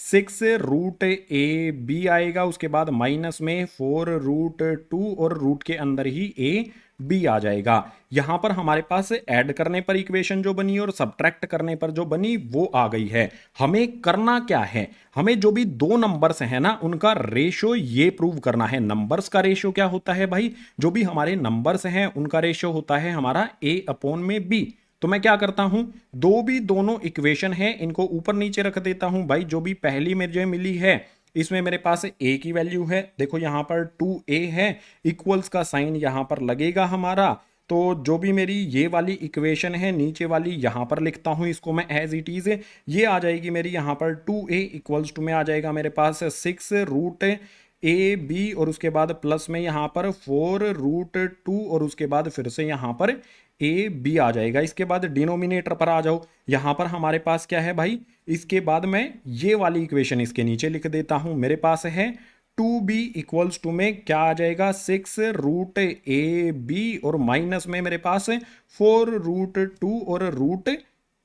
S1: 6 रूट ए बी आएगा, उसके बाद माइनस में 4 रूट 2, और रूट के अंदर ही a b आ जाएगा। यहां पर हमारे पास ऐड करने पर इक्वेशन जो बनी और सब्ट्रैक्ट करने पर जो बनी वो आ गई है। हमें करना क्या है, हमें जो भी दो नंबर्स हैं ना उनका रेशो ये प्रूव करना है। नंबर्स का रेशो क्या होता है भाई, जो भी हमारे नंबर्स हैं उनका रेशो होता है हमारा a अपॉन में b। तो मैं क्या करता हूं, दोनों इक्वेशन है इनको ऊपर नीचे रख देता हूं। भाई जो भी पहली मुझे मिली है इसमें मेरे पास a की वैल्यू है, देखो यहां पर 2a है, इक्वल्स का साइन यहां पर लगेगा हमारा। तो जो भी मेरी ये वाली इक्वेशन है नीचे वाली यहां पर लिखता हूं इसको मैं एज इट इज, ये आ जाएगी मेरी यहां पर 2a इक्वल्स टू में आ जाएगा मेरे पास 6 रूट ए बी, और उसके बाद प्लस में यहां पर 4 रूट 2, और उसके बाद फिर से यहां पर ए बी आ जाएगा। इसके बाद डिनोमिनेटर पर आ जाओ, यहां पर हमारे पास क्या है भाई, इसके बाद मैं ये वाली इक्वेशन इसके नीचे लिख देता हूं, मेरे पास है 2b इक्वल्स टू में क्या आ जाएगा 6 रूट ए बी, और माइनस में मेरे पास 4 रूट 2 और root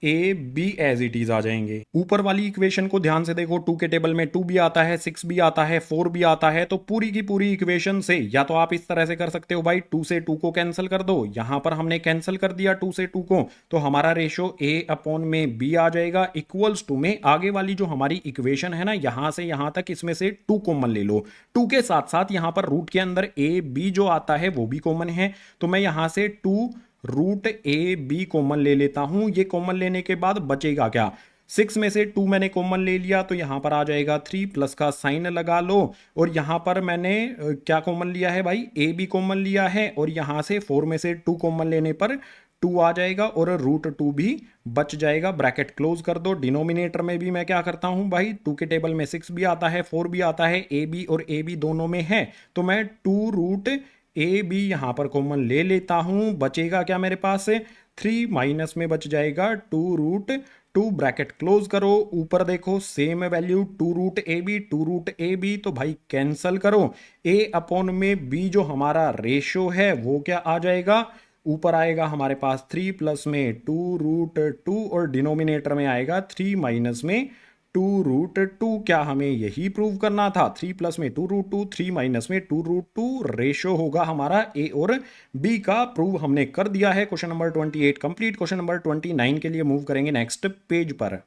S1: A B as it is आ जाएंगे। ऊपर वाली इक्वेशन को ध्यान से देखो, 2 के टेबल में 2 भी आता है, 6 भी आता है, 4 भी आता है, तो पूरी की पूरी इक्वेशन से या तो आप इस तरह से कर सकते हो भाई 2 से 2 को कैंसिल कर दो, यहां पर हमने कैंसिल कर दिया 2 से 2 को, तो हमारा रेशो a अपॉन में b आ जाएगा इक्वल्स टू में आगे वाली जो हमारी इक्वेशन है ना यहां से यहां तक इसमें से 2 कॉमन ले लो, 2 के साथ साथ यहां पर रूट के अंदर a b जो आता है वो भी कॉमन है, तो मैं यहां से 2 रूट ए बी कॉमन ले लेता हूं। ये कॉमन लेने के बाद बचेगा क्या, 6 में से 2 मैंने कॉमन ले लिया तो यहां पर आ जाएगा 3, प्लस का साइन लगा लो, और यहां पर मैंने क्या कॉमन लिया है भाई, ए बी कॉमन लिया है, और यहां से 4 में से 2 कॉमन लेने पर 2 आ जाएगा और रूट 2 भी बच जाएगा। ब्रैकेट क्लोज कर दो। डिनोमिनेटर में भी मैं क्या करता हूं भाई, 2 के टेबल में 6 भी आता है, 4 भी आता है, ए बी और ए बी दोनों में है, तो मैं 2 रूट ए बी यहां पर कॉमन ले लेता हूं। बचेगा क्या मेरे पास, 3 माइनस में बच जाएगा 2 रूट 2, ब्रैकेट क्लोज करो। ऊपर देखो same value 2 root A B, 2 root A B, तो भाई कैंसल करो। a अपॉन में b जो हमारा रेशो है वो क्या आ जाएगा, ऊपर आएगा हमारे पास 3 प्लस में 2 रूट 2, और डिनोमिनेटर में आएगा 3 माइनस में 2 रूट 2। क्या हमें यही प्रूव करना था, 3 प्लस में 2 रूट 2, 3 माइनस में 2 रूट 2, रेशो होगा हमारा a और b का। प्रूव हमने कर दिया है। Question number 28 complete. Question number 29 के लिए मूव करेंगे नेक्स्ट पेज पर।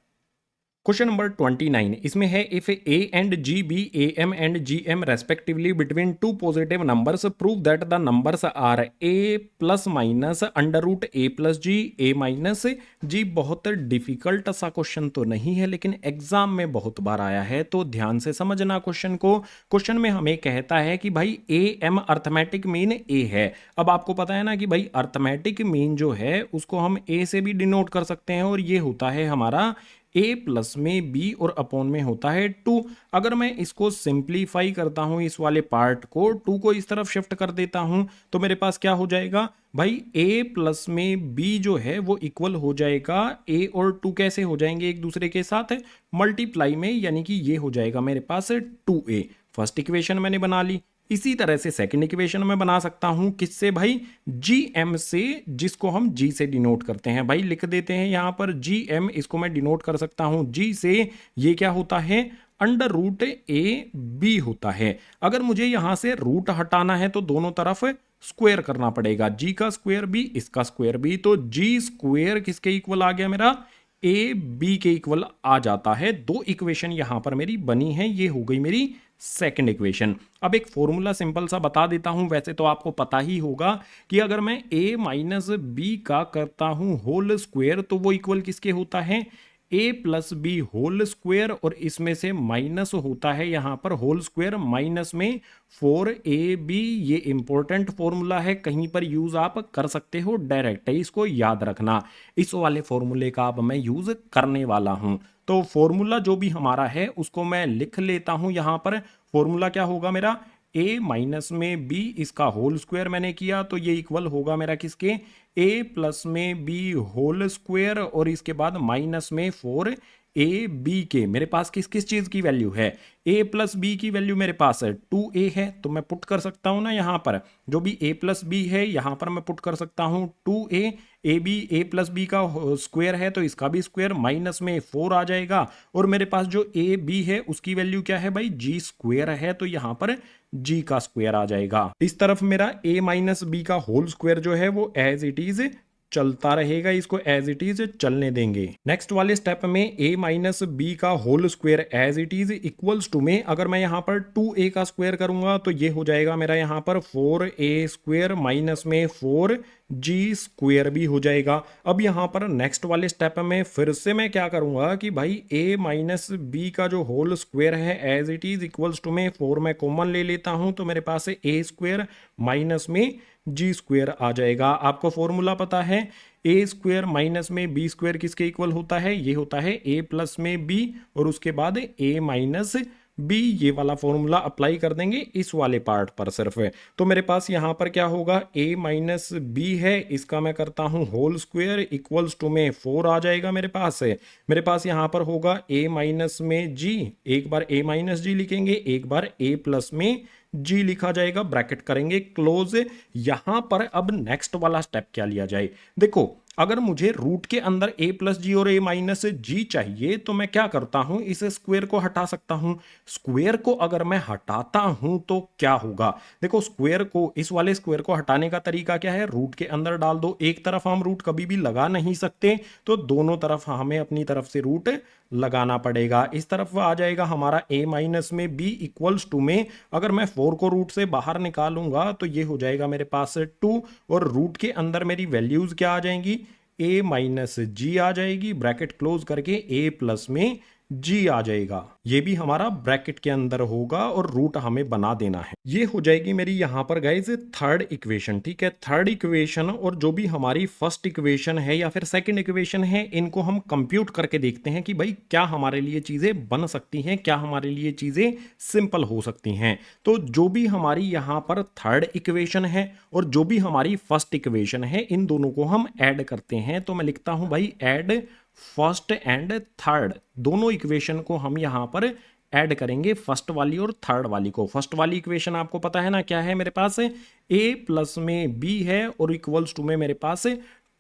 S1: क्वेश्चन नंबर 29 इसमें है, if a and g be am and gm respectively between two positive numbers, prove that the numbers are a plus minus under root a plus g, a minus g। बहुत difficult सा question तो नहीं है लेकिन exam में बहुत बार आया है, तो ध्यान से समझना क्वेश्चन को। क्वेश्चन में हमें कहता है कि भाई am अर्थमेटिक मीन a है। अब आपको पता है ना कि भाई अर्थमेटिक मीन जो है उसको हम a से भी डिनोट कर सकते हैं, और ये होता है हमारा a प्लस में b और अपॉन में होता है 2। अगर मैं इसको सिंप्लीफाई करता हूं, इस वाले पार्ट को 2 को इस तरफ शिफ्ट कर देता हूं, तो मेरे पास क्या हो जाएगा भाई, a प्लस में b जो है वो इक्वल हो जाएगा, a और 2 कैसे हो जाएंगे एक दूसरे के साथ, मल्टीप्लाई में, यानी कि ये हो जाएगा मेरे पास 2a। फर्स्ट इक्वेशन मैंने बना ली। इसी तरह से सेकंड इक्वेशन में बना सकता हूं, किससे भाई, gm से, जिसको हम g से डिनोट करते हैं। भाई लिख देते हैं यहां पर gm, इसको मैं डिनोट कर सकता हूं g से। ये क्या होता है, अंडर रूट ए बी होता है। अगर मुझे यहां से रूट हटाना है तो दोनों तरफ स्क्वायर करना पड़ेगा, g का स्क्वायर भी, इसका स्क्वायर भी, तो g स्क्वायर किसके इक्वल आ गया मेरा, ए बी के इक्वल आ जाता है। दो इक्वेशन यहां पर मेरी बनी है, ये हो गई मेरी सेकंड इक्वेशन। अब एक फॉर्मूला सिंपल सा बता देता हूं, वैसे तो आपको पता ही होगा कि अगर मैं a माइनस बी का करता हूं होल स्क्वायर तो वो इक्वल किसके होता है, a plus B whole square, और इसमें से माइनस होता है यहां पर होल स्क्वायर, माइनस में 4ab। ये इंपॉर्टेंट फॉर्मूला है, कहीं पर यूज आप कर सकते हो, डायरेक्ट है, इसको याद रखना। इस वाले फॉर्मूले का अब मैं यूज करने वाला हूं। तो फॉर्मूला जो भी हमारा है उसको मैं लिख लेता हूं यहां पर। फॉर्मूला क्या होगा मेरा, a माइनस में b, इसका होल स्क्वायर मैंने किया तो ये इक्वल होगा मेरा किसके, a प्लस में b होल स्क्वायर, और इसके बाद माइनस में 4ab के। मेरे पास किस किस चीज की वैल्यू है, a प्लस बी की वैल्यू मेरे पास है 2a है, तो मैं पुट कर सकता हूं ना यहां पर, जो भी a प्लस बी है यहां पर मैं पुट कर सकता हूं 2a। A B A plus B का स्क्वायर है तो इसका भी स्क्वायर, माइनस में 4 आ जाएगा, और मेरे पास जो ए बी है उसकी वैल्यू क्या है भाई, जी स्क्वायर है, तो यहां पर जी का स्क्वायर आ जाएगा। इस तरफ मेरा a माइनस बी का होल स्क्वायर जो है वो एज इट इज चलता रहेगा, इसको एज इट इज चलने देंगे। नेक्स्ट वाले स्टेप में a माइनस बी का whole square as it is equals to में, अगर मैं यहां पर 2a का स्क्वायर करूंगा तो ये हो जाएगा मेरा यहां पर 4a स्क्वायर, माइनस में 4g स्क्वायर भी हो जाएगा। अब यहां पर नेक्स्ट वाले स्टेप में फिर से मैं क्या करूंगा कि भाई a माइनस बी का जो होल स्क्वायर है as it is equals to में 4 मैं कॉमन ले लेता हूं, तो मेरे पास है a स्क्वायर माइनस में जी स्क्वायर आ जाएगा। आपको फॉर्मूला पता है, ए स्क्वायर माइनस में बी स्क्वायर किसके इक्वल होता है, ये होता है ए प्लस में बी, और उसके बाद ए माइनस बी। ये वाला फॉर्मूला अप्लाई कर देंगे इस वाले पार्ट पर सिर्फ। तो मेरे पास यहां पर क्या होगा, a माइनस बी है, इसका मैं करता हूं होल स्क्वायर इक्वल्स टू में 4 आ जाएगा मेरे पास है। मेरे पास यहां पर होगा a माइनस में g, एक बार a माइनस जी लिखेंगे, एक बार a प्लस में जी लिखा जाएगा, ब्रैकेट करेंगे क्लोज। यहां पर अब नेक्स्ट वाला स्टेप क्या लिया जाए, देखो अगर मुझे रूट के अंदर a प्लस जी और a माइनस जी चाहिए तो मैं क्या करता हूं, इस स्क्वायर को हटा सकता हूं। स्क्वायर को अगर मैं हटाता हूं तो क्या होगा, देखो स्क्वायर को, इस वाले स्क्वायर को हटाने का तरीका क्या है, रूट के अंदर डाल दो। एक तरफ हम रूट कभी भी लगा नहीं सकते, तो दोनों तरफ हमें अपनी तरफ से रूट लगाना पड़ेगा। इस तरफ आ जाएगा हमारा a माइनस में b इक्वल्स टू में, अगर मैं 4 को रूट से बाहर निकालूंगा तो ये हो जाएगा मेरे पास 2, और रूट के अंदर मेरी वैल्यूज क्या आ जाएंगी, a माइनस जी आ जाएगी, ब्रैकेट क्लोज करके a प्लस में जी आ जाएगा। ये भी हमारा ब्रैकेट के अंदर होगा और रूट हमें बना देना है। ये हो जाएगी मेरी यहां पर गाइज थर्ड इक्वेशन, ठीक है। थर्ड इक्वेशन और जो भी हमारी फर्स्ट इक्वेशन है या फिर सेकंड इक्वेशन है, इनको हम कंप्यूट करके देखते हैं कि भाई क्या हमारे लिए चीजें बन सकती हैं, क्या हमारे लिए चीजें सिंपल हो सकती हैं। तो जो भी हमारी यहां पर थर्ड इक्वेशन है और जो भी हमारी फर्स्ट इक्वेशन है, इन दोनों को हम ऐड करते हैं। तो मैं लिखता हूं भाई ऐड फर्स्ट एंड थर्ड, दोनों इक्वेशन को हम यहां पर ऐड करेंगे, फर्स्ट वाली और थर्ड वाली को। फर्स्ट वाली इक्वेशन आपको पता है ना क्या है, मेरे पास a प्लस में b है और इक्वल्स टू में मेरे पास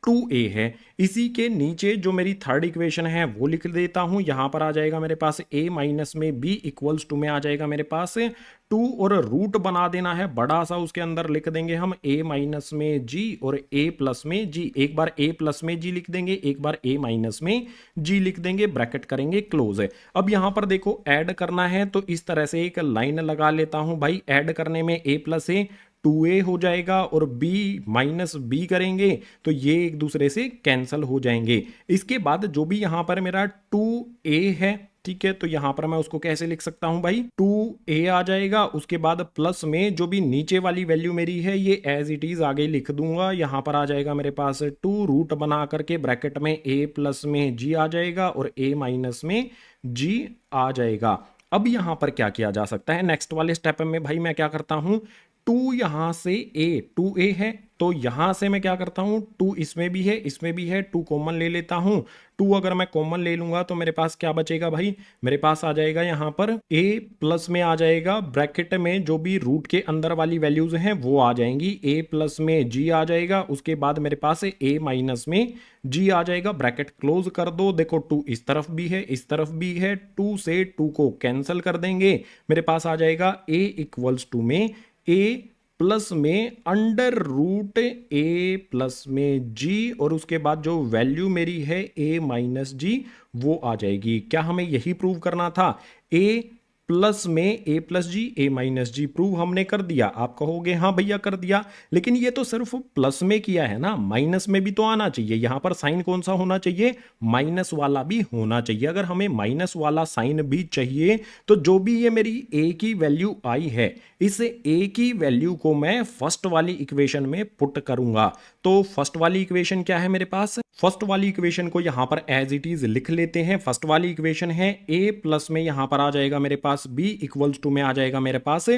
S1: 2a है। इसी के नीचे जो मेरी थर्ड इक्वेशन है वो लिख देता हूं, यहां पर आ जाएगा मेरे पास a माइनस में b इक्वल्स टू में आ जाएगा मेरे पास 2, और रूट बना देना है बड़ा सा, उसके अंदर लिख देंगे हम a माइनस में g और a प्लस में g। एक बार a प्लस में g लिख देंगे, एक बार a माइनस में g लिख देंगे, ब्रैकेट करेंगे क्लोज है। अब यहां पर देखो ऐड करना है तो इस तरह से एक लाइन लगा लेता हूं भाई, ऐड करने में a प्लस a 2a हो जाएगा और b माइनस बी करेंगे तो ये एक दूसरे से कैंसल हो जाएंगे। इसके बाद जो भी यहां पर मेरा 2a है, ठीक है, तो यहां पर मैं उसको कैसे लिख सकता हूं भाई, 2a आ जाएगा, उसके बाद प्लस में जो भी नीचे वाली वैल्यू मेरी है ये एज इट इज आगे लिख दूंगा। यहां पर आ जाएगा मेरे पास 2 रूट बना करके ब्रैकेट में a प्लस में g आ जाएगा और a माइनस में g आ जाएगा। अब यहां पर क्या किया जा सकता है, नेक्स्ट वाले स्टेप में भाई मैं क्या करता हूं, 2 यहां से a है तो यहां से मैं क्या करता हूं, 2 इसमें भी है इसमें भी है, 2 कॉमन ले लेता हूं। 2 अगर मैं कॉमन ले लूंगा तो मेरे पास क्या बचेगा भाई, मेरे पास आ जाएगा यहां पर a प्लस में आ जाएगा, ब्रैकेट में जो भी रूट के अंदर वाली वैल्यूज हैं वो आ जाएंगी, a प्लस में g आ जाएगा, उसके बाद मेरे पास a माइनस में g आ जाएगा, ब्रैकेट क्लोज कर दो। देखो 2 इस तरफ भी है इस तरफ भी है, 2 से 2 को कैंसिल कर देंगे, मेरे पास आ जाएगा a इक्वल्स टू में a प्लस में अंडर रूट ए प्लस में जी, और उसके बाद जो वैल्यू मेरी है ए माइनस जी वो आ जाएगी। क्या हमें यही प्रूव करना था? ए प्लस में ए प्लस जी, ए माइनस जी प्रूव हमने कर दिया। आप कहोगे हाँ भैया कर दिया, लेकिन ये तो सिर्फ प्लस में किया है ना, माइनस में भी तो आना चाहिए। यहां पर साइन कौन सा होना चाहिए? माइनस वाला भी होना चाहिए। अगर हमें माइनस वाला साइन भी चाहिए तो जो भी ये मेरी ए की वैल्यू आई है, इस ए की वैल्यू को मैं फर्स्ट वाली इक्वेशन में पुट करूंगा। तो फर्स्ट वाली इक्वेशन क्या है मेरे पास? फर्स्ट वाली इक्वेशन को यहां पर एज इट इज लिख लेते हैं। फर्स्ट वाली इक्वेशन है ए प्लस में यहां पर आ जाएगा मेरे पास बी इक्वल्स टू में आ जाएगा मेरे पास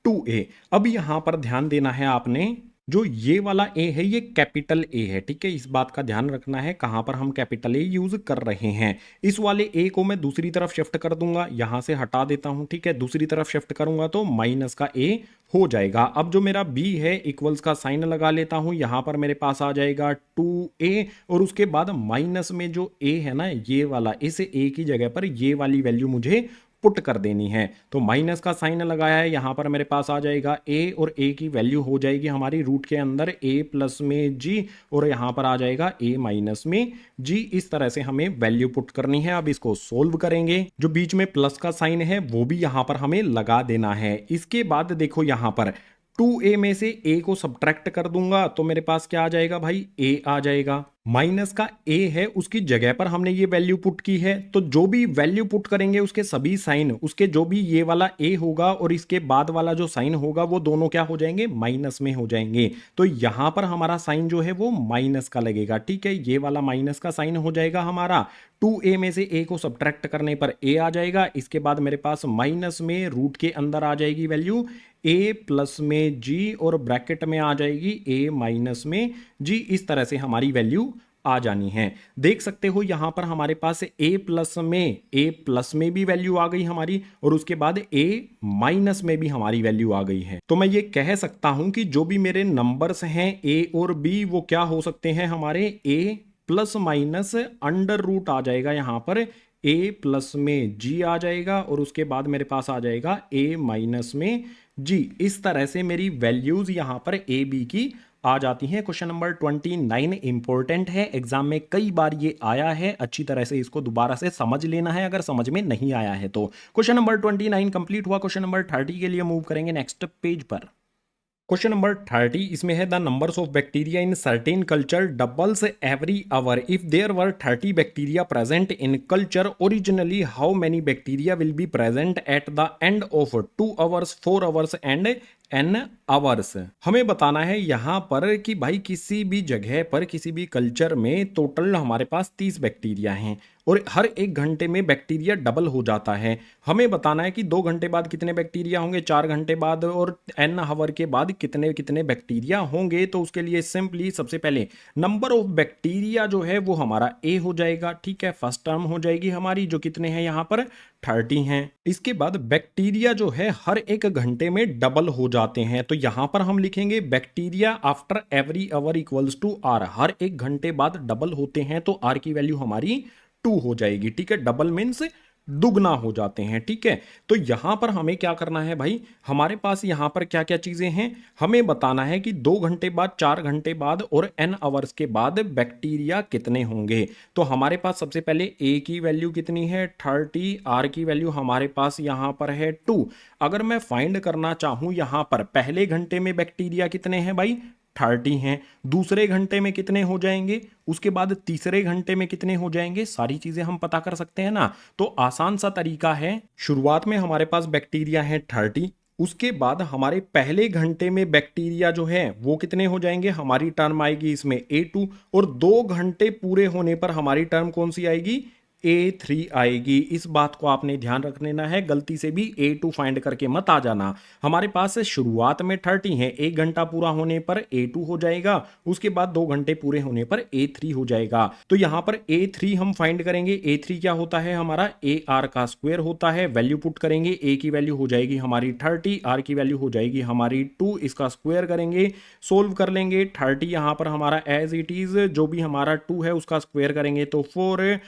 S1: 2a। अब यहां पर ध्यान देना है आपने, जो ये वाला ए है ये कैपिटल ए है, ठीक है। इस बात का ध्यान रखना है कहां पर हम कैपिटल ए यूज कर रहे हैं। इस वाले ए को मैं दूसरी तरफ शिफ्ट कर दूंगा, यहां से हटा देता हूं, ठीक है। दूसरी तरफ शिफ्ट करूंगा तो माइनस का ए हो जाएगा। अब जो मेरा बी है इक्वल्स का साइन लगा लेता हूं, यहां पर मेरे पास आ जाएगा 2a, और उसके बाद माइनस में जो ए है ना ये वाला, इस ए की जगह पर ये वाली वैल्यू मुझे पुट कर देनी है। तो माइनस का साइन लगाया है, यहां पर मेरे पास आ जाएगा a, और a की वैल्यू हो जाएगी हमारी रूट के अंदर a प्लस में g, और यहां पर आ जाएगा a माइनस में g। इस तरह से हमें वैल्यू पुट करनी है। अब इसको सोल्व करेंगे, जो बीच में प्लस का साइन है वो भी यहां पर हमें लगा देना है। इसके बाद देखो यहां पर 2a में से a को सब्ट्रैक्ट कर दूंगा तो मेरे पास क्या आ जाएगा भाई? a आ जाएगा। माइनस का a है उसकी जगह पर हमने ये वैल्यू पुट की है, तो जो भी वैल्यू पुट करेंगे उसके सभी साइन, उसके जो भी ये वाला a होगा और इसके बाद वाला जो साइन होगा वो दोनों क्या हो जाएंगे? माइनस में हो जाएंगे। तो यहां पर हमारा साइन जो है वो माइनस का लगेगा, ठीक है। ये वाला माइनस का साइन हो जाएगा हमारा। 2a में से a को सब्ट्रैक्ट करने पर a आ जाएगा। इसके बाद मेरे पास माइनस में रूट के अंदर आ जाएगी वैल्यू a प्लस में g, और ब्रैकेट में आ जाएगी a माइनस में g। इस तरह से हमारी वैल्यू आ जानी है। देख सकते हो यहां पर हमारे पास a प्लस में भी वैल्यू आ गई हमारी, और उसके बाद a माइनस में भी हमारी वैल्यू आ गई है। तो मैं ये कह सकता हूं कि जो भी मेरे नंबर्स हैं a और b वो क्या हो सकते हैं हमारे? a plus minus under root आ जाएगा यहां पर, a प्लस में g आ जाएगा, और उसके बाद मेरे पास आ जाएगा a माइनस में g। इस तरह से मेरी वैल्यूज यहां पर a b की आ जाती हैं। क्वेश्चन नंबर 29 इंपॉर्टेंट है, एग्जाम में कई बार ये आया है, अच्छी तरह से इसको दोबारा से समझ लेना है अगर समझ में नहीं आया है तो। क्वेश्चन नंबर 29 कंप्लीट हुआ। क्वेश्चन नंबर 30 के लिए मूव करेंगे नेक्स्ट पेज पर। क्वेश्चन नंबर 30 इसमें है the numbers of bacteria in certain culture doubles every hour if there were 30 bacteria present in culture originally how many bacteria will be present at the end of 2 hours 4 hours and n hours. हमें बताना है यहां पर कि भाई किसी भी जगह पर किसी भी कल्चर में टोटल हमारे पास 30 बैक्टीरिया हैं, और हर 1 घंटे में बैक्टीरिया डबल हो जाता है। हमें बताना है कि 2 घंटे बाद कितने बैक्टीरिया होंगे, 4 घंटे बाद और n आवर के बाद कितने कितने बैक्टीरिया होंगे। तो उसके लिए सिंपली सबसे पहले नंबर ऑफ बैक्टीरिया जो है वो हमारा a हो जाएगा, ठीक है। फर्स्ट टर्म हो जाएगी हमारी, जो कितने हैं यहां पर 30 हैं। इसके बाद बैक्टीरिया जो है हर 1 घंटे में डबल हो जाते हैं, तो यहां पर हम लिखेंगे bacteria after every hour equals to r। हर 1 घंटे बाद डबल होते हैं तो r की वैल्यू हमारी 2 हो जाएगी, ठीक है। डबल मीन्स दुगना हो जाते हैं, ठीक है। तो यहां पर हमें क्या करना है भाई? हमारे पास यहां पर क्या क्या चीजें हैं, हमें बताना है कि 2 घंटे बाद, 4 घंटे बाद और n आवर्स के बाद बैक्टीरिया कितने होंगे। तो हमारे पास सबसे पहले a की वैल्यू कितनी है? 30। r की वैल्यू हमारे पास यहां पर है 2। अगर मैं फाइंड करना चाहूं यहां पर पहले घंटे में बैक्टीरिया कितने हैं भाई? 30 हैं। दूसरे घंटे में कितने हो जाएंगे? उसके बाद तीसरे घंटे में कितने हो जाएंगे? सारी चीजें हम पता कर सकते हैं ना। तो आसान सा तरीका है, शुरुआत में हमारे पास बैक्टीरिया है 30, उसके बाद हमारे पहले घंटे में बैक्टीरिया जो है वो कितने हो जाएंगे? हमारी टर्म आएगी इसमें A2, और 2 घंटे पूरे होने पर हमारी टर्म कौन सी आएगी? A3 आएगी। इस बात को आपने ध्यान रख लेना है, गलती से भी A2 फाइंड करके मत आ जाना। हमारे पास शुरुआत में 30 है, 1 घंटा पूरा होने पर A2 हो जाएगा, उसके बाद 2 घंटे पूरे होने पर A3 हो जाएगा। तो यहां पर A3 हम फाइंड करेंगे। A3 क्या होता है हमारा? AR का स्क्वायर होता है। वैल्यू पुट करेंगे, A की वैल्यू हो जाएगी हमारी 30, R की वैल्यू हो जाएगी हमारी 2, इसका स्क्वायर करेंगे, सोल्व कर लेंगे। 30 यहां पर हमारा एज इट इज, जो भी हमारा 2 है उसका स्क्वायर करेंगे तो 4,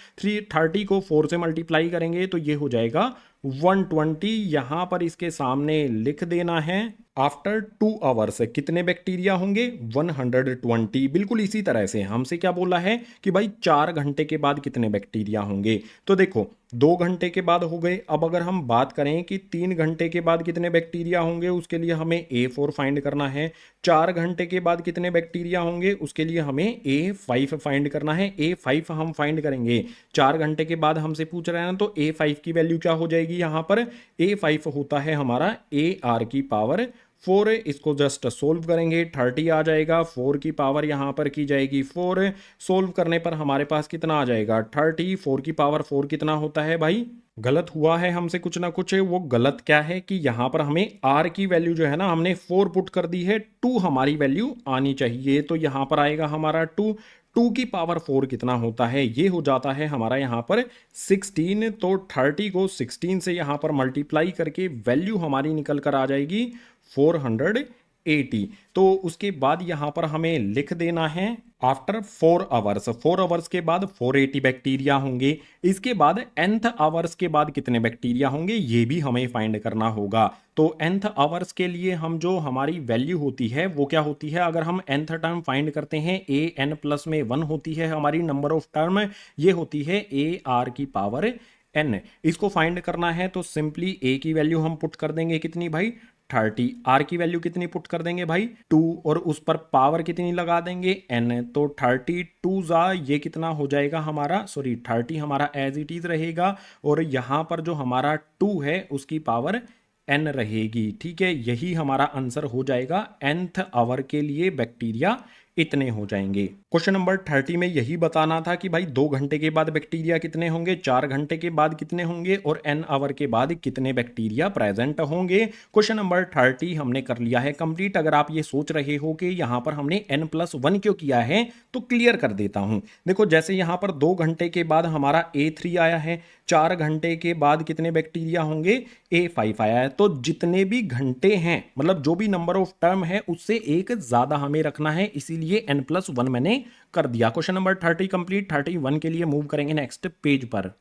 S1: 30 को 4 से मल्टीप्लाई करेंगे तो ये हो जाएगा 120 यहां पर इसके सामने लिख देना है। आफ्टर 2 आवर्स कितने बैक्टीरिया होंगे? 120। बिल्कुल इसी तरह से हमसे क्या बोला है कि भाई 4 घंटे के बाद कितने बैक्टीरिया होंगे। तो देखो 2 घंटे के बाद हो गए। अब अगर हम बात करें कि 3 घंटे के बाद कितने बैक्टीरिया होंगे, उसके लिए हमें A4 फाइंड करना है। 4 घंटे के बाद कितने बैक्टीरिया होंगे, उसके लिए हमें A5 फाइंड करना है। A5 हम फाइंड करेंगे। 4 घंटे के बाद हमसे पूछ रहे हैं, तो A5 की वैल्यू क्या हो जाएगी यहां पर? A5 होता है हमारा AR की पावर 4। इसको जस्ट सोल्व करेंगे, 30 आ जाएगा। 4 की पावर यहाँ पर की जाएगी 4। सोल्व करने पर हमारे पास कितना आ जाएगा? 30। 4 की पावर 4 कितना होता है भाई? गलत हुआ है हमसे कुछ ना कुछ। वो गलत क्या है कि यहाँ पर हमें R की वैल्यू जो है ना, हमने 4 पुट कर दी है। 2 हमारी वैल्यू आनी चाहिए, तो यहाँ पर आएगा हमारा 2। 2 की पावर 4 कितना होता है? ये हो जाता है हमारा यहाँ पर 16। तो 30 को 16 से यहाँ पर मल्टीप्लाई करके वैल्यू हमारी निकल कर आ जाएगी 480। तो उसके बाद यहां पर हमें लिख देना है आफ्टर 4 आवर्स। 4 आवर्स के बाद 480 बैक्टीरिया होंगे। इसके बाद nth आवर्स के बाद कितने बैक्टीरिया होंगे, ये भी हमें फाइंड करना होगा। तो nth आवर्स के लिए हम जो हमारी वैल्यू होती है वो क्या होती है? अगर हम nth टर्म फाइंड करते हैं, a n प्लस में 1 होती है हमारी नंबर ऑफ टर्म, ये होती है AR की पावर n। इसको फाइंड करना है तो सिंपली a की वैल्यू हम पुट कर देंगे कितनी भाई? 30। R की वैल्यू कितनी पुट कर देंगे भाई? 2। और उस पर पावर कितनी लगा देंगे? n। तो 32 जा ये कितना हो जाएगा हमारा? सॉरी 30 हमारा एज इट इज रहेगा, और यहां पर जो हमारा 2 है उसकी पावर n रहेगी। ठीक है, यही हमारा आंसर हो जाएगा। nth आवर के लिए बैक्टीरिया इतने हो जाएंगे। क्वेश्चन नंबर 30 में यही बताना था कि भाई 2 घंटे के बाद बैक्टीरिया कितने होंगे, 4 घंटे के बाद कितने होंगे, और n आवर के बाद कितने बैक्टीरिया प्रेजेंट होंगे। क्वेश्चन नंबर 30 हमने कर लिया है कंप्लीट। अगर आप ये सोच रहे हो कि यहां पर हमने n+1 क्यों किया है, तो क्लियर कर देता हूं। देखो जैसे यहां पर 2 घंटे के बाद हमारा A3 आया है, 4 घंटे के बाद कितने बैक्टीरिया होंगे? A5 आया है। तो जितने भी घंटे हैं, मतलब जो भी नंबर ऑफ टर्म है, उससे एक ज्यादा हमें रखना है, इसीलिए n+1 मैंने कर दिया। Question number 30 complete. 31 के लिए मूव करेंगे नेक्स्ट पेज पर।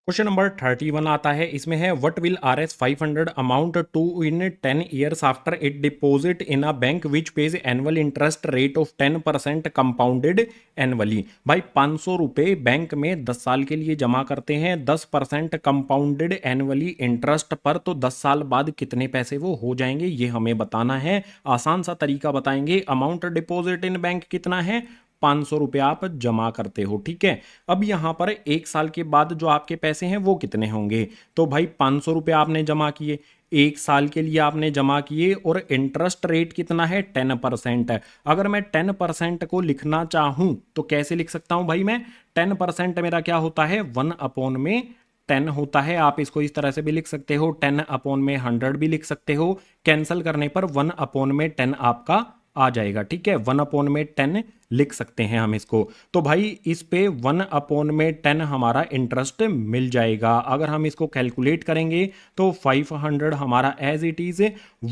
S1: क्वेश्चन नंबर 31 आता है, इसमें है what will RS 500 amount to in 10 years after it deposit in a bank which pays annual interest rate of 10% compounded annually. भाई 500 रुपए बैंक में 10 साल के लिए जमा करते हैं, 10% कंपाउंडेड एनुअली इंटरेस्ट पर, तो 10 साल बाद कितने पैसे वो हो जाएंगे ये हमें बताना है। आसान सा तरीका बताएंगे। अमाउंट डिपॉजिट इन बैंक कितना है? 500 रुपया आप जमा करते हो। ठीक है, अब यहां पर 1 साल के बाद जो आपके पैसे हैं वो कितने होंगे? तो भाई 500 रुपया आपने जमा किए, 1 साल के लिए आपने जमा किए, और इंटरेस्ट रेट कितना है? 10% है। अगर मैं 10% को लिखना चाहूं तो कैसे लिख सकता हूं भाई? मैं 10% मेरा क्या होता है? 1/10 होता है। आप इसको इस तरह से भी लिख सकते हो, 10/100 भी लिख सकते हो। कैंसिल करने पर 1/10 आपका आ जाएगा। ठीक है, 1/10 लिख सकते हैं हम इसको। तो भाई इस पे 1/10 हमारा इंटरेस्ट मिल जाएगा। अगर हम इसको कैलकुलेट करेंगे तो 500 हमारा एज इट इज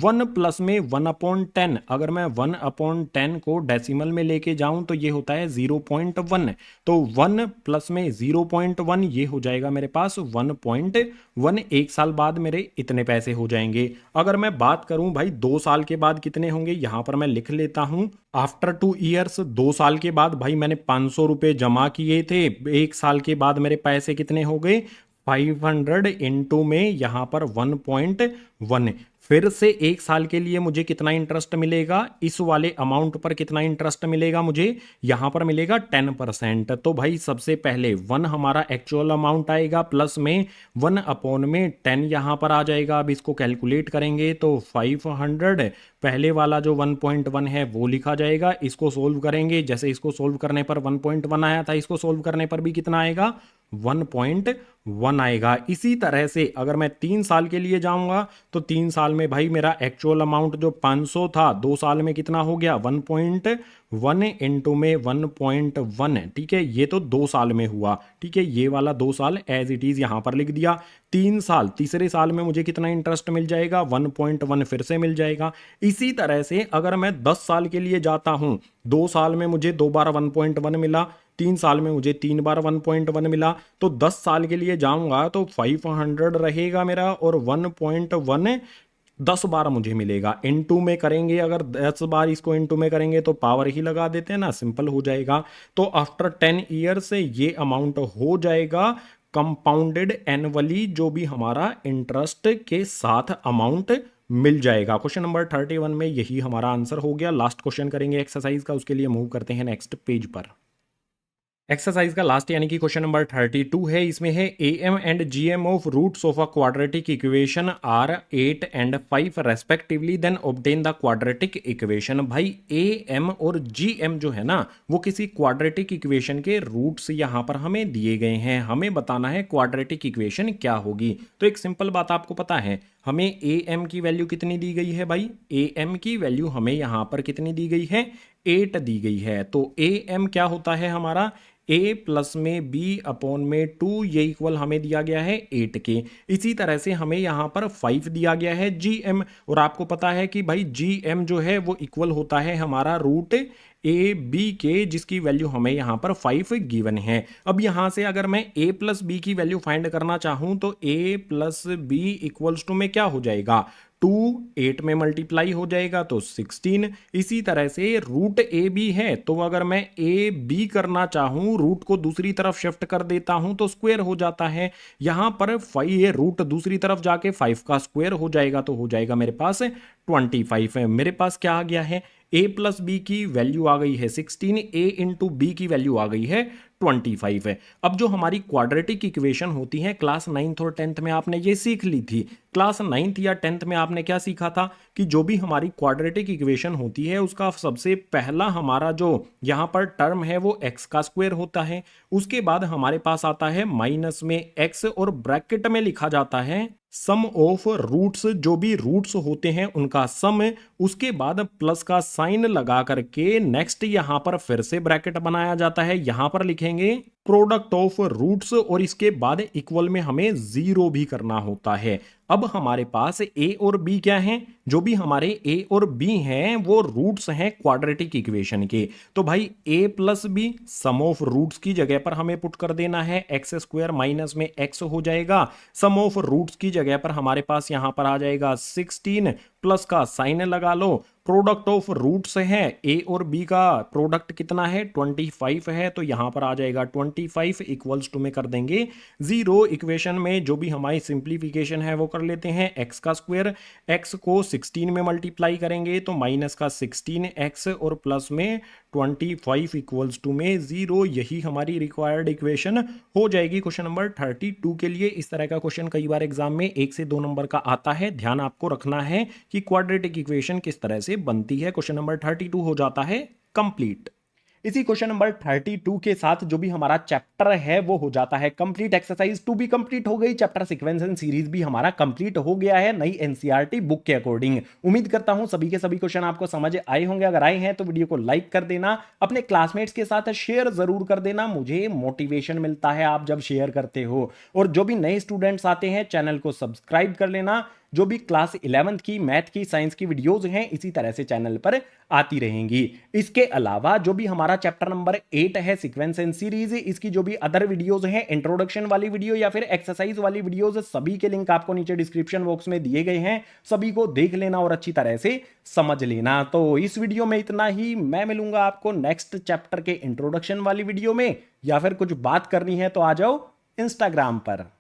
S1: 1 प्लस में 1/10। अगर मैं 1/10 को डेसिमल में लेके जाऊं तो ये होता है 0.1। तो 1 प्लस में 0.1 ये हो जाएगा मेरे पास 1.1। 1 साल बाद मेरे इतने पैसे हो जाएंगे। अगर मैं बात करूं भाई 2 साल के बाद कितने होंगे, यहां पर मैं लिख लेता हूं आफ्टर 2 ईयर्स। 2 साल के बाद भाई मैंने 500 रुपए जमा किए थे, 1 साल के बाद मेरे पैसे कितने हो गए? 500 इंटू में यहां पर 1.1। फिर से 1 साल के लिए मुझे कितना इंटरेस्ट मिलेगा? इस वाले अमाउंट पर कितना इंटरेस्ट मिलेगा मुझे? यहां पर मिलेगा 10%। तो भाई सबसे पहले 1 हमारा एक्चुअल अमाउंट आएगा, प्लस में 1/10 यहां पर आ जाएगा। अब इसको कैलकुलेट करेंगे तो 500 पहले वाला जो 1.1 है वो लिखा जाएगा। इसको सोल्व करेंगे, जैसे इसको सोल्व करने पर 1.1 आया था, इसको सोल्व करने पर भी कितना आएगा? 1.1 आएगा। इसी तरह से अगर मैं 3 साल के लिए जाऊंगा तो 3 साल में भाई मेरा एक्चुअल अमाउंट जो 500 था, 2 साल में कितना हो गया? 1.1 इंटू में 1.1। ठीक है, ये तो 2 साल में हुआ। ठीक है, ये वाला 2 साल एज इट इज यहां पर लिख दिया। 3 साल, तीसरे साल में मुझे कितना इंटरेस्ट मिल जाएगा? 1.1 फिर से मिल जाएगा। इसी तरह से अगर मैं 10 साल के लिए जाता हूं, 2 साल में मुझे दोबारा 1.1 मिला, 3 साल में मुझे 3 बार 1.1 मिला, तो 10 साल के लिए जाऊंगा तो 500 रहेगा मेरा, और 1.1 10 बार मुझे मिलेगा। इनटू में करेंगे, अगर 10 बार इसको इनटू में करेंगे तो पावर ही लगा देते हैं ना, सिंपल हो जाएगा। तो आफ्टर 10 ईयर से ये अमाउंट हो जाएगा कंपाउंडेड एनुअली, जो भी हमारा इंटरेस्ट के साथ अमाउंट मिल जाएगा। क्वेश्चन नंबर 31 में यही हमारा आंसर हो गया। लास्ट क्वेश्चन करेंगे एक्सरसाइज का, उसके लिए मूव करते हैं नेक्स्ट पेज पर। एक्सरसाइज का लास्ट यानी कि क्वेश्चन नंबर 32 है। इसमें है A M and G M of roots of a quadratic equation are 8 and 5 respectively, then obtain the quadratic equation. भाई ए एम और जी एम जो है ना, वो किसी क्वाड्रेटिक इक्वेशन के रूट्स यहां पर हमें दिए गए हैं। हमें बताना है क्वाड्रेटिक इक्वेशन क्या होगी। तो एक सिंपल बात आपको पता है, हमें ए एम की वैल्यू कितनी दी गई है भाई, ए एम की वैल्यू हमें यहां पर कितनी दी गई है, 8 दी गई है। तो ए एम क्या होता है हमारा, a प्लस में b अपॉन में 2, ये इक्वल हमें दिया गया है 8 के। इसी तरह से हमें यहां पर 5 दिया गया है gm, और आपको पता है कि भाई gm जो है वो इक्वल होता है हमारा रूट ए बी के, जिसकी वैल्यू हमें यहां पर 5 गिवन है। अब यहां से अगर मैं a प्लस बी की वैल्यू फाइंड करना चाहूं तो a plus B equals to में क्या हो जाएगा, 2 8 में मल्टीप्लाई हो जाएगा तो 16। इसी तरह से रूट ए बी है, तो अगर मैं ए बी करना चाहूं, रूट को दूसरी तरफ शिफ्ट कर देता हूं तो स्क्वायर हो जाता है। यहां पर 5 ये रूट दूसरी तरफ जाके 5 का स्क्वायर हो जाएगा, तो हो जाएगा मेरे पास 25 है। मेरे पास क्या आ गया है, a प्लस बी की वैल्यू आ गई है 16, a इंटू बी की वैल्यू आ गई है 25 है। अब जो हमारी क्वाड्रेटिक इक्वेशन होती है, क्लास 9th और 10th में आपने ये सीख ली थी। क्लास 9th या 10th में आपने क्या सीखा था कि जो भी हमारी क्वाड्रेटिक इक्वेशन होती है, उसका सबसे पहला हमारा जो यहाँ पर टर्म है वो x का स्क्वायर होता है। उसके बाद हमारे पास आता है माइनस में x, और ब्रैकेट में लिखा जाता है सम ऑफ रूट्स, जो भी रूट्स होते हैं उनका सम। उसके बाद प्लस का साइन लगा करके नेक्स्ट यहां पर फिर से ब्रैकेट बनाया जाता है, यहां पर लिखेंगे प्रोडक्ट ऑफ रूट्स, और इसके बाद इक्वल में हमें 0 भी करना होता है। अब हमारे पास a और b क्या हैं, जो भी हमारे a और b हैं वो रूट्स हैं क्वाड्रेटिक इक्वेशन के। तो भाई a plus B sum of roots की जगह पर हमें पुट कर देना है, एक्स स्क्वायर माइनस में x हो जाएगा। सम ऑफ रूट्स की जगह पर हमारे पास यहां पर आ जाएगा 16, प्लस का साइन लगा लो। प्रोडक्ट ऑफ रूट्स है, a और b का प्रोडक्ट कितना है 25 है, तो यहां पर आ जाएगा 25 इक्वल्स टू में कर देंगे 0। इक्वेशन में जो भी हमारी सिंप्लीफिकेशन है वो कर लेते हैं, x का स्क्वायर, x को 16 में मल्टीप्लाई करेंगे तो माइनस का 16x और प्लस में 25 इक्वल्स टू में 0। यही हमारी रिक्वायर्ड इक्वेशन हो जाएगी क्वेश्चन नंबर 32 के लिए। इस तरह का क्वेश्चन कई बार एग्जाम में 1 से 2 नंबर का आता है, ध्यान आपको रखना है कि क्वाड्रेटिक इक्वेशन किस तरह से बनती है। क्वेश्चन नंबर 32 हो जाता है कंप्लीट। इसी क्वेश्चन नंबर 32 के साथ जो भी हमारा चैप्टर है वो हो जाता है कंप्लीट। एक्सरसाइज 2 भी कंप्लीट हो गई, चैप्टर सीक्वेंस एंड सीरीज भी हमारा कंप्लीट हो गया है नई एनसीईआरटी बुक के अकॉर्डिंग। उम्मीद करता हूं सभी के सभी क्वेश्चन आपको समझ आए होंगे। अगर आए हैं तो वीडियो को लाइक कर देना, अपने क्लासमेट्स के साथ शेयर जरूर कर देना, मुझे मोटिवेशन मिलता है आप जब शेयर करते हो। और जो भी नए स्टूडेंट्स आते हैं चैनल को सब्सक्राइब कर लेना। जो भी क्लास 11th की मैथ की साइंस की वीडियोस हैं इसी तरह से चैनल पर आती रहेंगी। इसके अलावा जो भी हमारा चैप्टर नंबर 8 है सीक्वेंस एंड सीरीज, इसकी जो भी अदर वीडियोस हैं, इंट्रोडक्शन वाली वीडियो या फिर एक्सरसाइज वाली वीडियोस, सभी के लिंक आपको नीचे डिस्क्रिप्शन बॉक्स में दिए गए हैं, सभी को देख लेना और अच्छी तरह से समझ लेना। तो इस वीडियो में इतना ही, मैं मिलूंगा आपको नेक्स्ट चैप्टर के इंट्रोडक्शन वाली वीडियो में, या फिर कुछ बात करनी है तो आ जाओ इंस्टाग्राम पर।